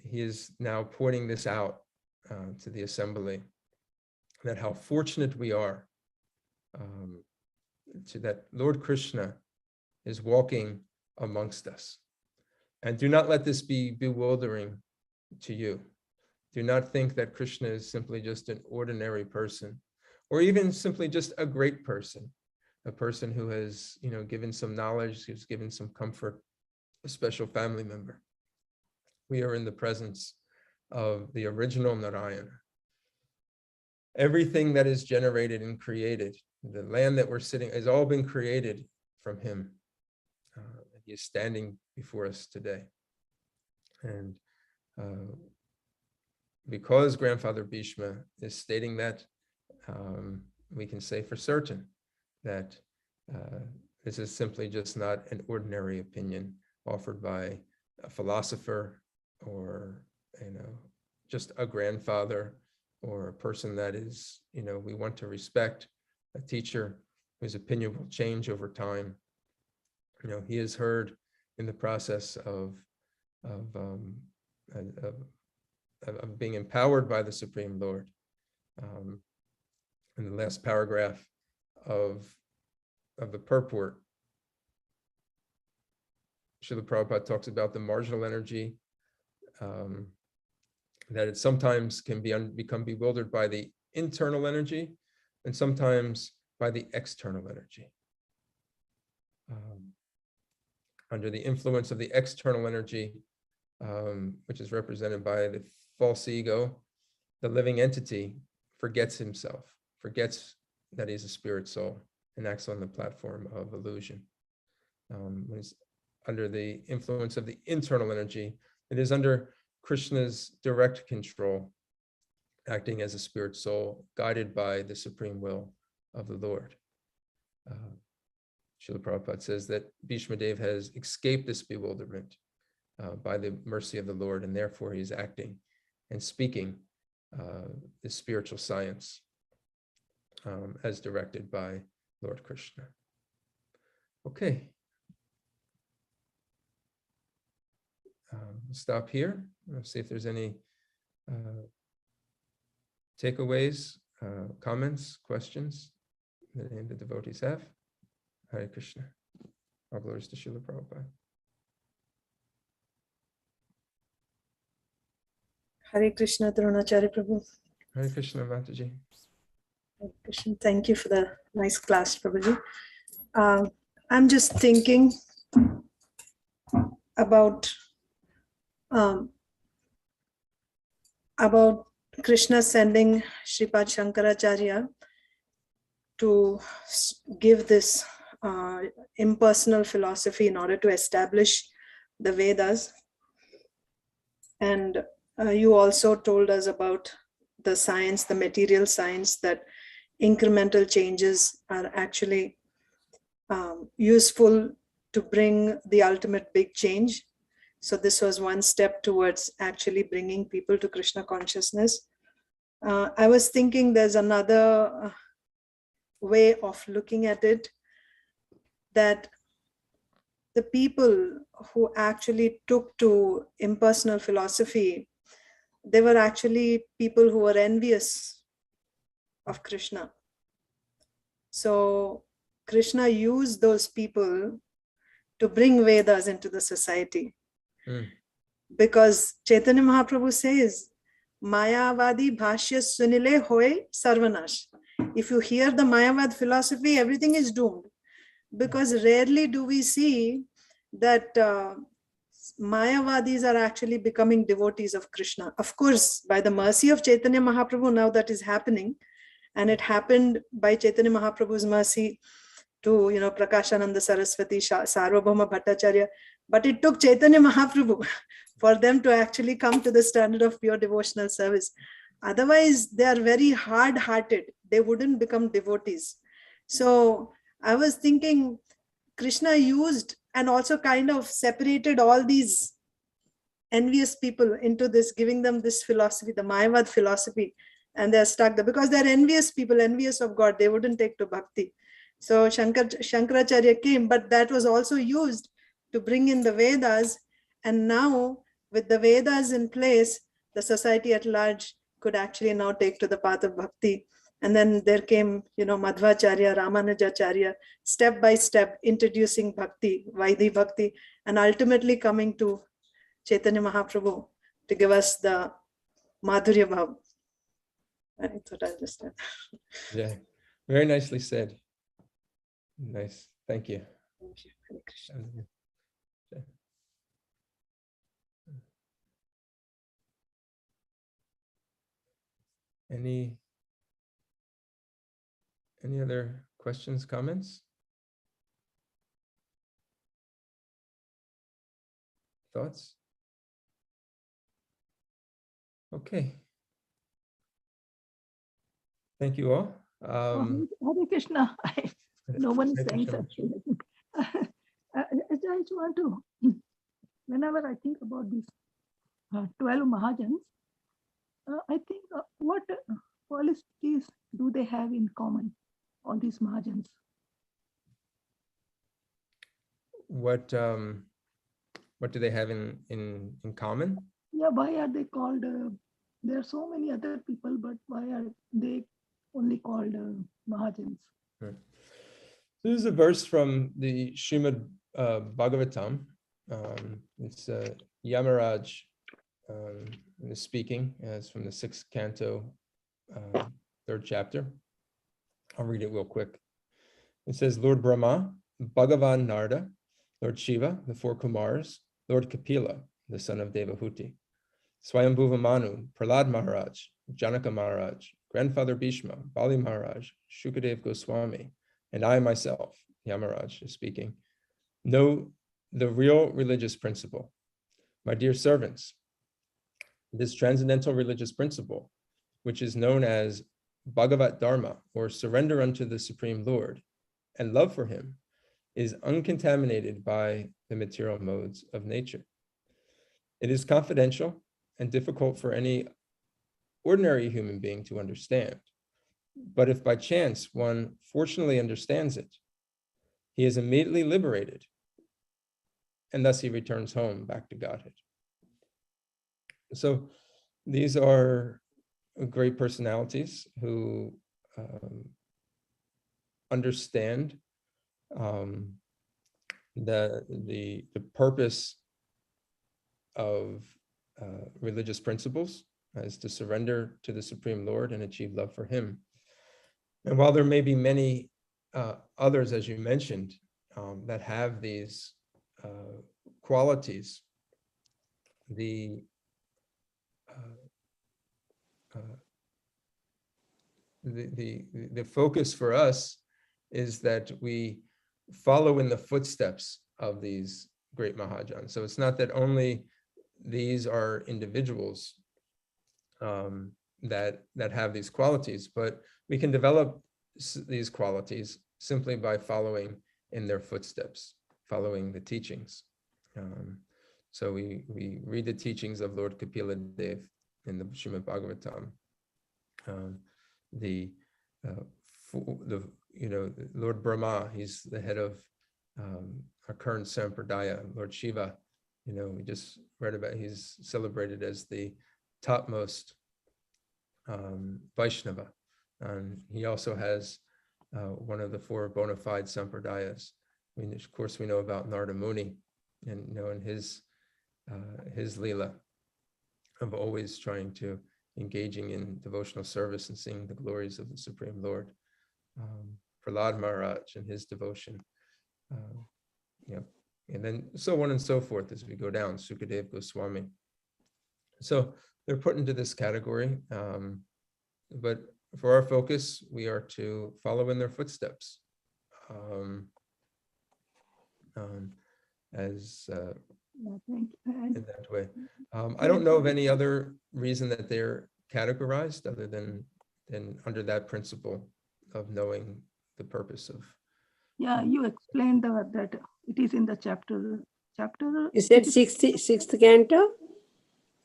He is now pointing this out to the assembly, that how fortunate we are that Lord Krishna is walking amongst us. And do not let this be bewildering to you. Do not think that Krishna is simply just an ordinary person, or even simply just a great person, a person who has, given some knowledge, who's given some comfort, a special family member. We are in the presence of the original Narayana. Everything that is generated and created, the land that we're sitting, has all been created from him. He is standing before us today. And because grandfather Bhishma is stating that, we can say for certain that this is simply just not an ordinary opinion offered by a philosopher, or just a grandfather, or a person that is, we want to respect, a teacher whose opinion will change over time. He is heard in the process of being empowered by the Supreme Lord. In the last paragraph of the purport, Srila Prabhupada talks about the marginal energy, that it sometimes can become bewildered by the internal energy, and sometimes by the external energy. Under the influence of the external energy, which is represented by the false ego, the living entity forgets himself, forgets that he's a spirit soul, and acts on the platform of illusion. When it's under the influence of the internal energy, it is under Krishna's direct control, acting as a spirit soul, guided by the supreme will of the Lord. Srila Prabhupada says that Bhishma Dev has escaped this bewilderment by the mercy of the Lord, and therefore he's acting and speaking the spiritual science as directed by Lord Krishna. Okay. Stop here. Let's see if there's any takeaways, comments, questions that any of the devotees have. Hare Krishna. All glories to Srila Prabhupada. Hare Krishna, Dronacarya Prabhu. Hare Krishna, Mataji. Hare Krishna. Thank you for the nice class, Prabhuji. I'm just thinking about Krishna sending Sripad Shankaracharya to give this impersonal philosophy in order to establish the Vedas. And you also told us about the science, the material science, that incremental changes are actually useful to bring the ultimate big change. So this was one step towards actually bringing people to Krishna consciousness. I was thinking there's another way of looking at it, that the people who actually took to impersonal philosophy, they were actually people who were envious of Krishna. So Krishna used those people to bring Vedas into the society. Because Chaitanya Mahaprabhu says, Mayavadi bhashya sunile hoy sarvanash. If you hear the Mayavad philosophy, everything is doomed. Because rarely do we see that Mayavadis are actually becoming devotees of Krishna. Of course, by the mercy of Chaitanya Mahaprabhu, now that is happening. And it happened by Chaitanya Mahaprabhu's mercy to, Prakashananda Saraswati, Sarvabhauma Bhattacharya. But it took Chaitanya Mahaprabhu for them to actually come to the standard of pure devotional service. Otherwise, they are very hard-hearted. They wouldn't become devotees. So I was thinking Krishna used and also kind of separated all these envious people into this, giving them this philosophy, the Mayavad philosophy, and they're stuck there because they're envious people, envious of God. They wouldn't take to bhakti. So Shankaracharya came, but that was also used to bring in the Vedas. And now with the Vedas in place, the society at large could actually now take to the path of bhakti. And then there came, Madhvacharya, Ramanujacharya, step by step introducing bhakti, Vaidhi bhakti, and ultimately coming to Chaitanya Mahaprabhu to give us the Madhurya Bhav. I thought I'd just add. Yeah, very nicely said. Nice, thank you. Thank you. Hare Krishna. Any other questions, comments? Thoughts? Okay. Thank you all. Hare Krishna. No one is Hare saying Krishna. such. I just want to, whenever I think about these 12 Mahajans, I think what qualities do they have in common, all these Mahajans? What do they have in common? Yeah, why are they called? There are so many other people, but why are they only called Mahajans? This is a verse from the Srimad Bhagavatam. It's Yamaraj is speaking. It's from the 6th canto, 3rd chapter. I'll read it real quick. It says, Lord Brahma, Bhagavan Narada, Lord Shiva, the 4 Kumars, Lord Kapila, the son of Devahuti, Swayambhuva Manu, Prahlad Maharaj, Janaka Maharaj, Grandfather Bhishma, Bali Maharaj, Shukadev Goswami, and I myself, Yamaraj is speaking, know the real religious principle. My dear servants, this transcendental religious principle, which is known as Bhagavat Dharma, or surrender unto the Supreme Lord, and love for him, is uncontaminated by the material modes of nature. It is confidential and difficult for any ordinary human being to understand. But if by chance one fortunately understands it, he is immediately liberated, and thus he returns home back to Godhead. So these are great personalities who understand the purpose of religious principles as to surrender to the Supreme Lord and achieve love for him. And while there may be many others, as you mentioned, that have these qualities, the focus for us is that we follow in the footsteps of these great Mahajans. So it's not that only these are individuals that have these qualities, but we can develop these qualities simply by following in their footsteps, following the teachings. So we read the teachings of Lord Capitalism in the Srimad Bhagavatam. Lord Brahma, he's the head of our current Sampradaya. Lord Shiva, we just read about, he's celebrated as the topmost Vaishnava. And he also has one of the four bona fide Sampradayas. Of course, we know about Narada Muni, and in his Leela of always trying to engaging in devotional service and singing the glories of the Supreme Lord. Prahlad Maharaj and his devotion. And then so on and so forth as we go down, Sukadev Goswami. So they're put into this category, but for our focus, we are to follow in their footsteps in that way. I don't know of any other reason that they're categorized other than under that principle of knowing the purpose of. Yeah, you explained that it is in the chapter. You said sixth canto?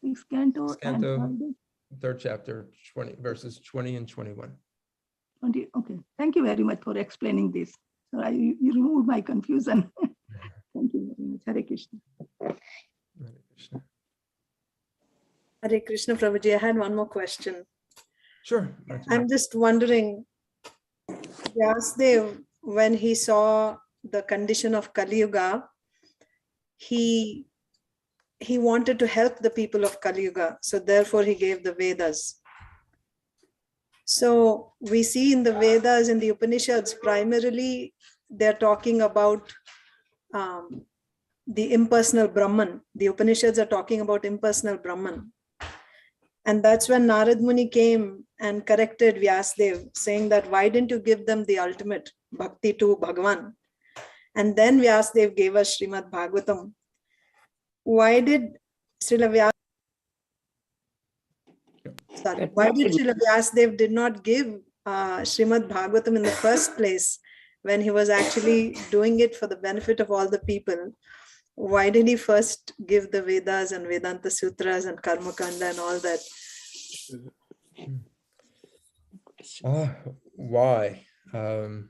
Sixth canto, and third chapter, 20 verses 20 and 21. 20. Okay, thank you very much for explaining this. So you removed my confusion. Thank you very much. Hare Krishna. Hare Krishna. Hare Krishna, Prabhuji, I had one more question. Sure. I'm just wondering, Vyasdev, when he saw the condition of Kali Yuga, he wanted to help the people of Kali Yuga, so therefore he gave the Vedas. So we see in the Vedas, in the Upanishads, primarily they're talking about the impersonal Brahman. The Upanishads are talking about impersonal Brahman. And that's when Narad Muni came and corrected Vyasdev, saying that why didn't you give them the ultimate bhakti to Bhagavan? And then Vyasdev gave us Srimad Bhagavatam. Why did Srila Vyasdev did not give Srimad Bhagavatam in the first place when he was actually doing it for the benefit of all the people? Why did he first give the Vedas and Vedanta Sutras and Karma Kanda and all that? Why? I'm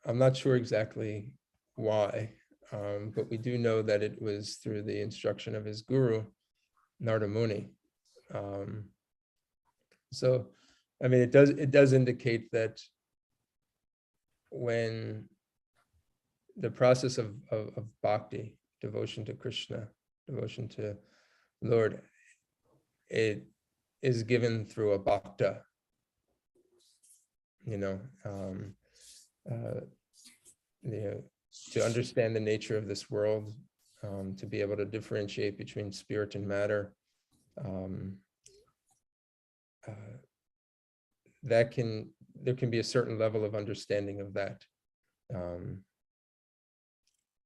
not sure exactly why, but we do know that it was through the instruction of his guru, Narada Muni. So, I mean, it does indicate that when the process of bhakti, devotion to Krishna, devotion to Lord, it is given through a bhakta, to understand the nature of this world, to be able to differentiate between spirit and matter. There can be a certain level of understanding of that.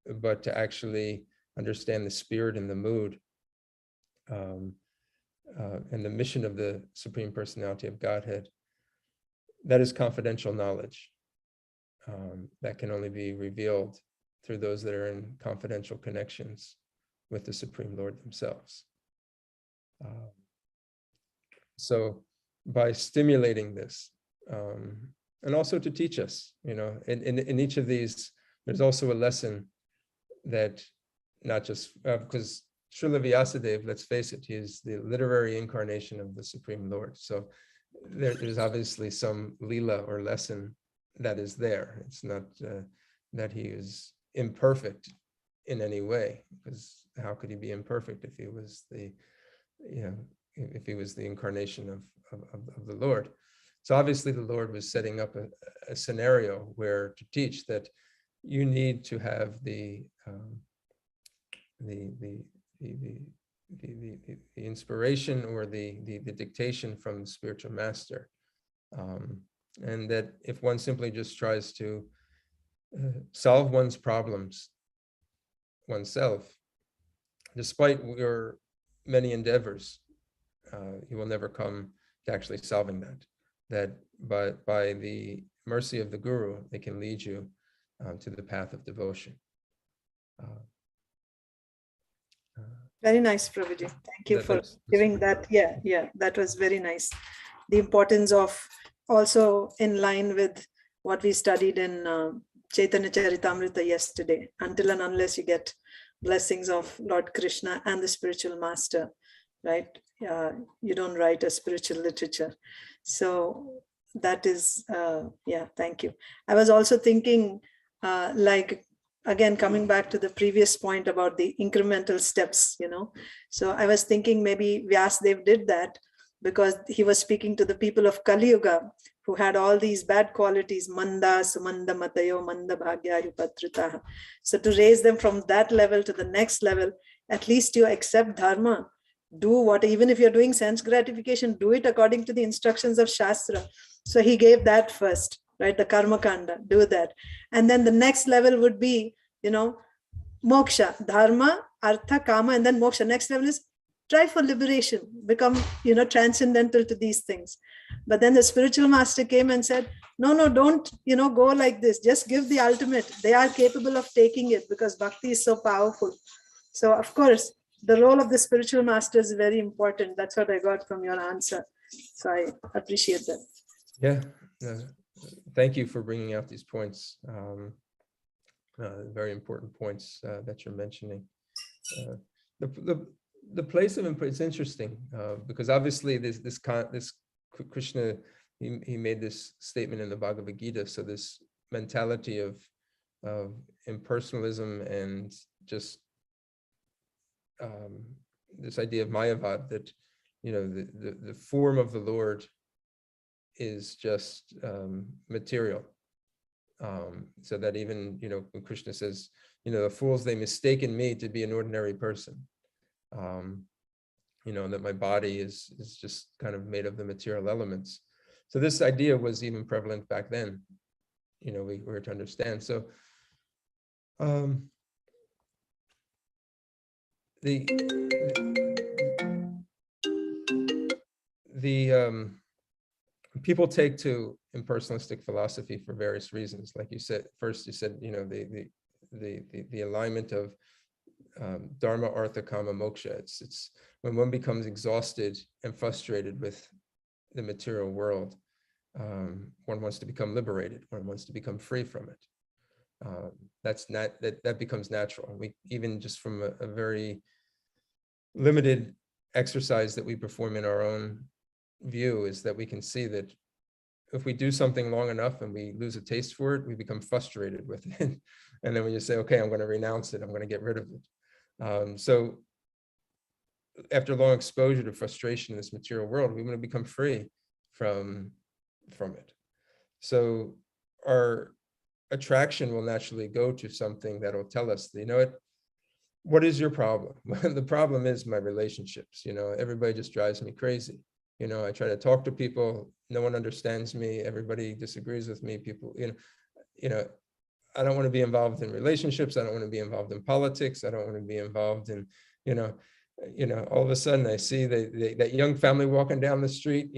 But to actually understand the spirit and the mood and the mission of the Supreme Personality of Godhead, that is confidential knowledge that can only be revealed through those that are in confidential connections with the Supreme Lord themselves. So by stimulating this, and also to teach us, in each of these, there's also a lesson that not just, because Srila Vyasadeva, let's face it, he is the literary incarnation of the Supreme Lord. So there's obviously some lila or lesson that is there. It's not that he is imperfect in any way, because how could he be imperfect if he was the, if he was the incarnation of the Lord? So obviously the Lord was setting up a scenario where to teach that you need to have the inspiration or the dictation from the spiritual master, and that if one simply just tries to solve one's problems oneself, despite your many endeavors, you will never come to actually solving that. That by the mercy of the Guru, they can lead you to the path of devotion. Very nice, Prabhuji. Thank you for giving that. Yeah, that was very nice. The importance of, also in line with what we studied in Chaitanya Charitamrita yesterday, until and unless you get blessings of Lord Krishna and the spiritual master, right? You don't write a spiritual literature. So that is, thank you. I was also thinking, again, coming back to the previous point about the incremental steps, So I was thinking maybe Vyasadeva did that because he was speaking to the people of Kali Yuga who had all these bad qualities, manda, sumanda, matayo, manda, bhagya, yupatritaha. So to raise them from that level to the next level, at least you accept dharma. Do what, even if you're doing sense gratification, do it according to the instructions of Shastra. So he gave that first, right? The karma kanda, do that. And then the next level would be, moksha, dharma, artha, kama, and then moksha. Next level is try for liberation, become, transcendental to these things. But then the spiritual master came and said, no, don't, go like this. Just give the ultimate. They are capable of taking it because bhakti is so powerful. So of course, the role of the spiritual master is very important. That's what I got from your answer. So I appreciate that. Yeah, thank you for bringing out these points. Very important points that you're mentioning. The place of it's interesting because obviously this Krishna, he made this statement in the Bhagavad Gita. So this mentality of impersonalism and just this idea of Mayavad, that the form of the Lord is just material. So that even when Krishna says, the fools, they mistaken me to be an ordinary person. That my body is just kind of made of the material elements. So this idea was even prevalent back then. We were to understand. So the people take to impersonalistic philosophy for various reasons. Like you said, first you said, the alignment of dharma, artha, kama, moksha. It's when one becomes exhausted and frustrated with the material world, one wants to become liberated. One wants to become free from it. That becomes natural. We even just from a very limited exercise that we perform in our own view is that we can see that if we do something long enough and we lose a taste for it, we become frustrated with it. And then when you say, okay, I'm going to renounce it, I'm going to get rid of it. So after long exposure to frustration in this material world, we want to become free from it. So our attraction will naturally go to something that will tell us, what is your problem? The problem is my relationships. Everybody just drives me crazy. I try to talk to people, no one understands me, everybody disagrees with me, people, I don't want to be involved in relationships, I don't want to be involved in politics, I don't want to be involved in, all of a sudden I see that young family walking down the street,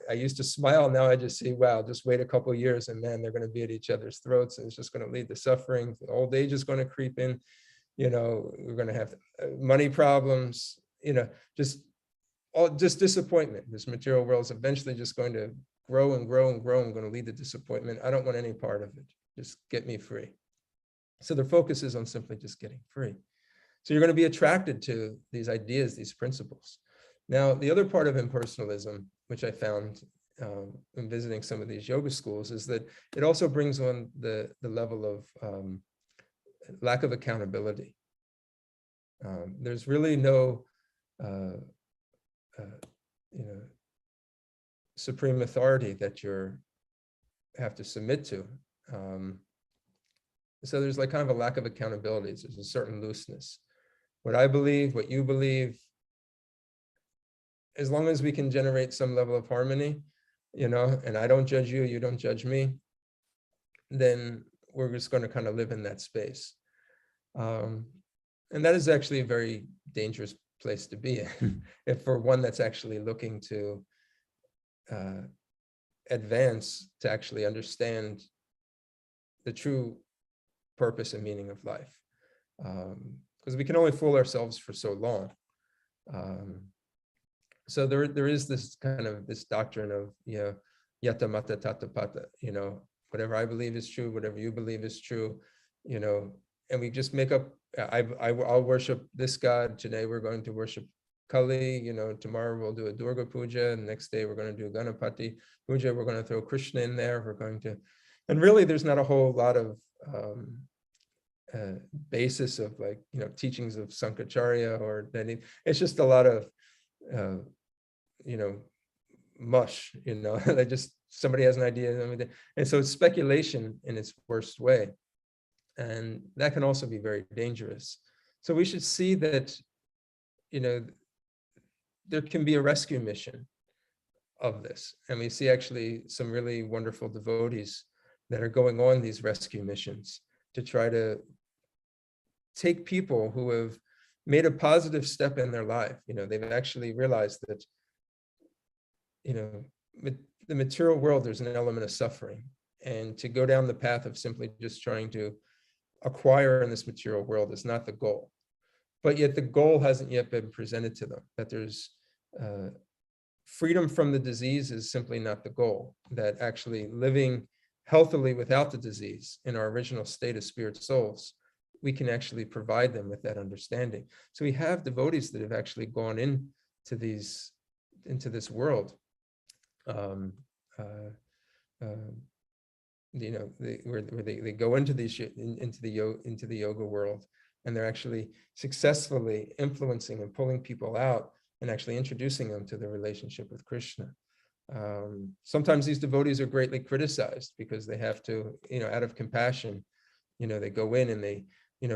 I used to smile, now I just see, wow, just wait a couple of years and man, they're going to be at each other's throats and it's just going to lead to suffering, the old age is going to creep in, we're going to have money problems, just all just disappointment. This material world is eventually just going to grow and grow and grow. I'm going to lead to disappointment. I don't want any part of it. Just get me free. So their focus is on simply just getting free. So you're going to be attracted to these ideas, these principles. Now, the other part of impersonalism, which I found in visiting some of these yoga schools, is that it also brings on the level of lack of accountability. There's really no supreme authority that you have to submit to. So there's like kind of a lack of accountability. There's a certain looseness. What I believe, what you believe, as long as we can generate some level of harmony, and I don't judge you, you don't judge me, then we're just going to kind of live in that space. And that is actually a very dangerous place to be in, if for one that's actually looking to advance, to actually understand the true purpose and meaning of life. Because we can only fool ourselves for so long. So there is this kind of this doctrine of yata mata tata pata, whatever I believe is true, whatever you believe is true, and we just make up. I'll worship this god today. We're going to worship Kali. Tomorrow we'll do a Durga puja, and the next day we're going to do Ganapati puja. We're going to throw Krishna in there. We're going to, and really there's not a whole lot of basis of teachings of Sankaracharya or any. It's just a lot of mush. They just, somebody has an idea, and so it's speculation in its worst way. And that can also be very dangerous. So we should see that, there can be a rescue mission of this. And we see actually some really wonderful devotees that are going on these rescue missions to try to take people who have made a positive step in their life. They've actually realized that, the material world, there's an element of suffering. And to go down the path of simply just trying to acquire in this material world is not the goal. But yet the goal hasn't yet been presented to them, that there's freedom from the disease is simply not the goal, that actually living healthily without the disease in our original state of spirit souls, we can actually provide them with that understanding. So we have devotees that have actually gone into this world, where they go into the yoga world, and they're actually successfully influencing and pulling people out and actually introducing them to the relationship with Krishna. Sometimes these devotees are greatly criticized because they have to, out of compassion, they go in and they,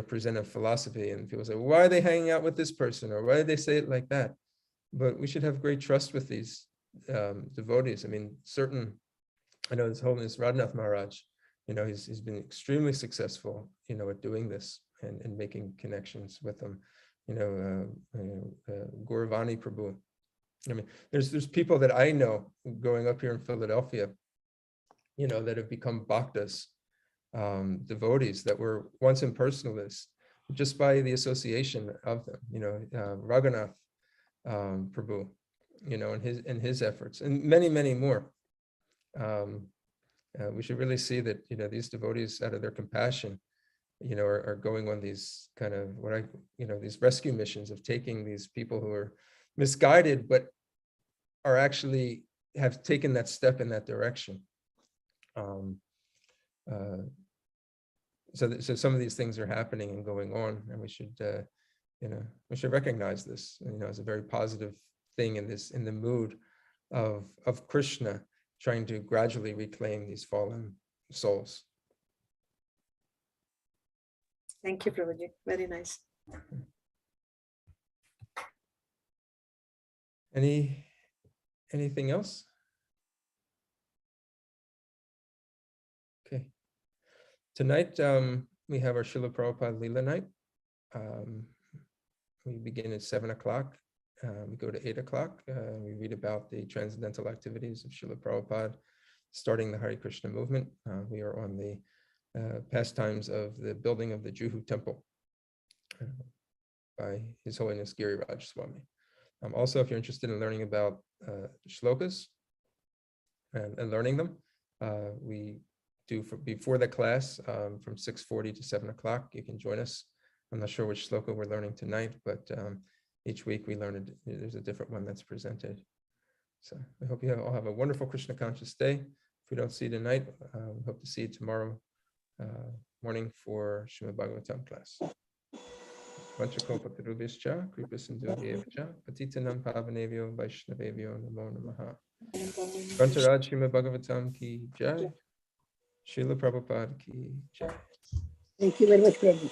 present a philosophy, and people say, well, why are they hanging out with this person? Or why did they say it like that? But we should have great trust with these devotees. I mean, I know His Holiness Radhanath Maharaj, he's been extremely successful, at doing this and making connections with them. Gauravani Prabhu. I mean, there's people that I know growing up here in Philadelphia, that have become bhaktas, devotees that were once impersonalists just by the association of them. Raghunath Prabhu, and his efforts, and many, many more. We should really see that, these devotees, out of their compassion, are going on these kind of these rescue missions of taking these people who are misguided, but are actually have taken that step in that direction. So some of these things are happening and going on, and we should recognize this, as a very positive thing in the mood of Krishna trying to gradually reclaim these fallen souls. Thank you, Prabhuji. Very nice. Anything else? Okay. Tonight, we have our Srila Prabhupada Leela night. We begin at 7 o'clock. We go to 8 o'clock. We read about the transcendental activities of Srila Prabhupada, starting the Hare Krishna movement. We are on the pastimes of the building of the Juhu temple by His Holiness Giriraj Swami. Also, if you're interested in learning about shlokas and learning them, we do before the class from 6:40 to 7 o'clock. You can join us. I'm not sure which shloka we're learning tonight, but each week we learn there's a different one that's presented. So I hope you all have a wonderful Krishna conscious day. If we don't see you tonight, we hope to see you tomorrow morning for Srimad Bhagavatam class. Vanchakopatarubhischa, Kripasindhuvyevacha, Patitanam Pavanevyo, Vaishnavevyo, Namo Namaha. Grantaraj Srimad Bhagavatam ki jai. Srila Prabhupada ki jai. Thank you very much, Prabhu.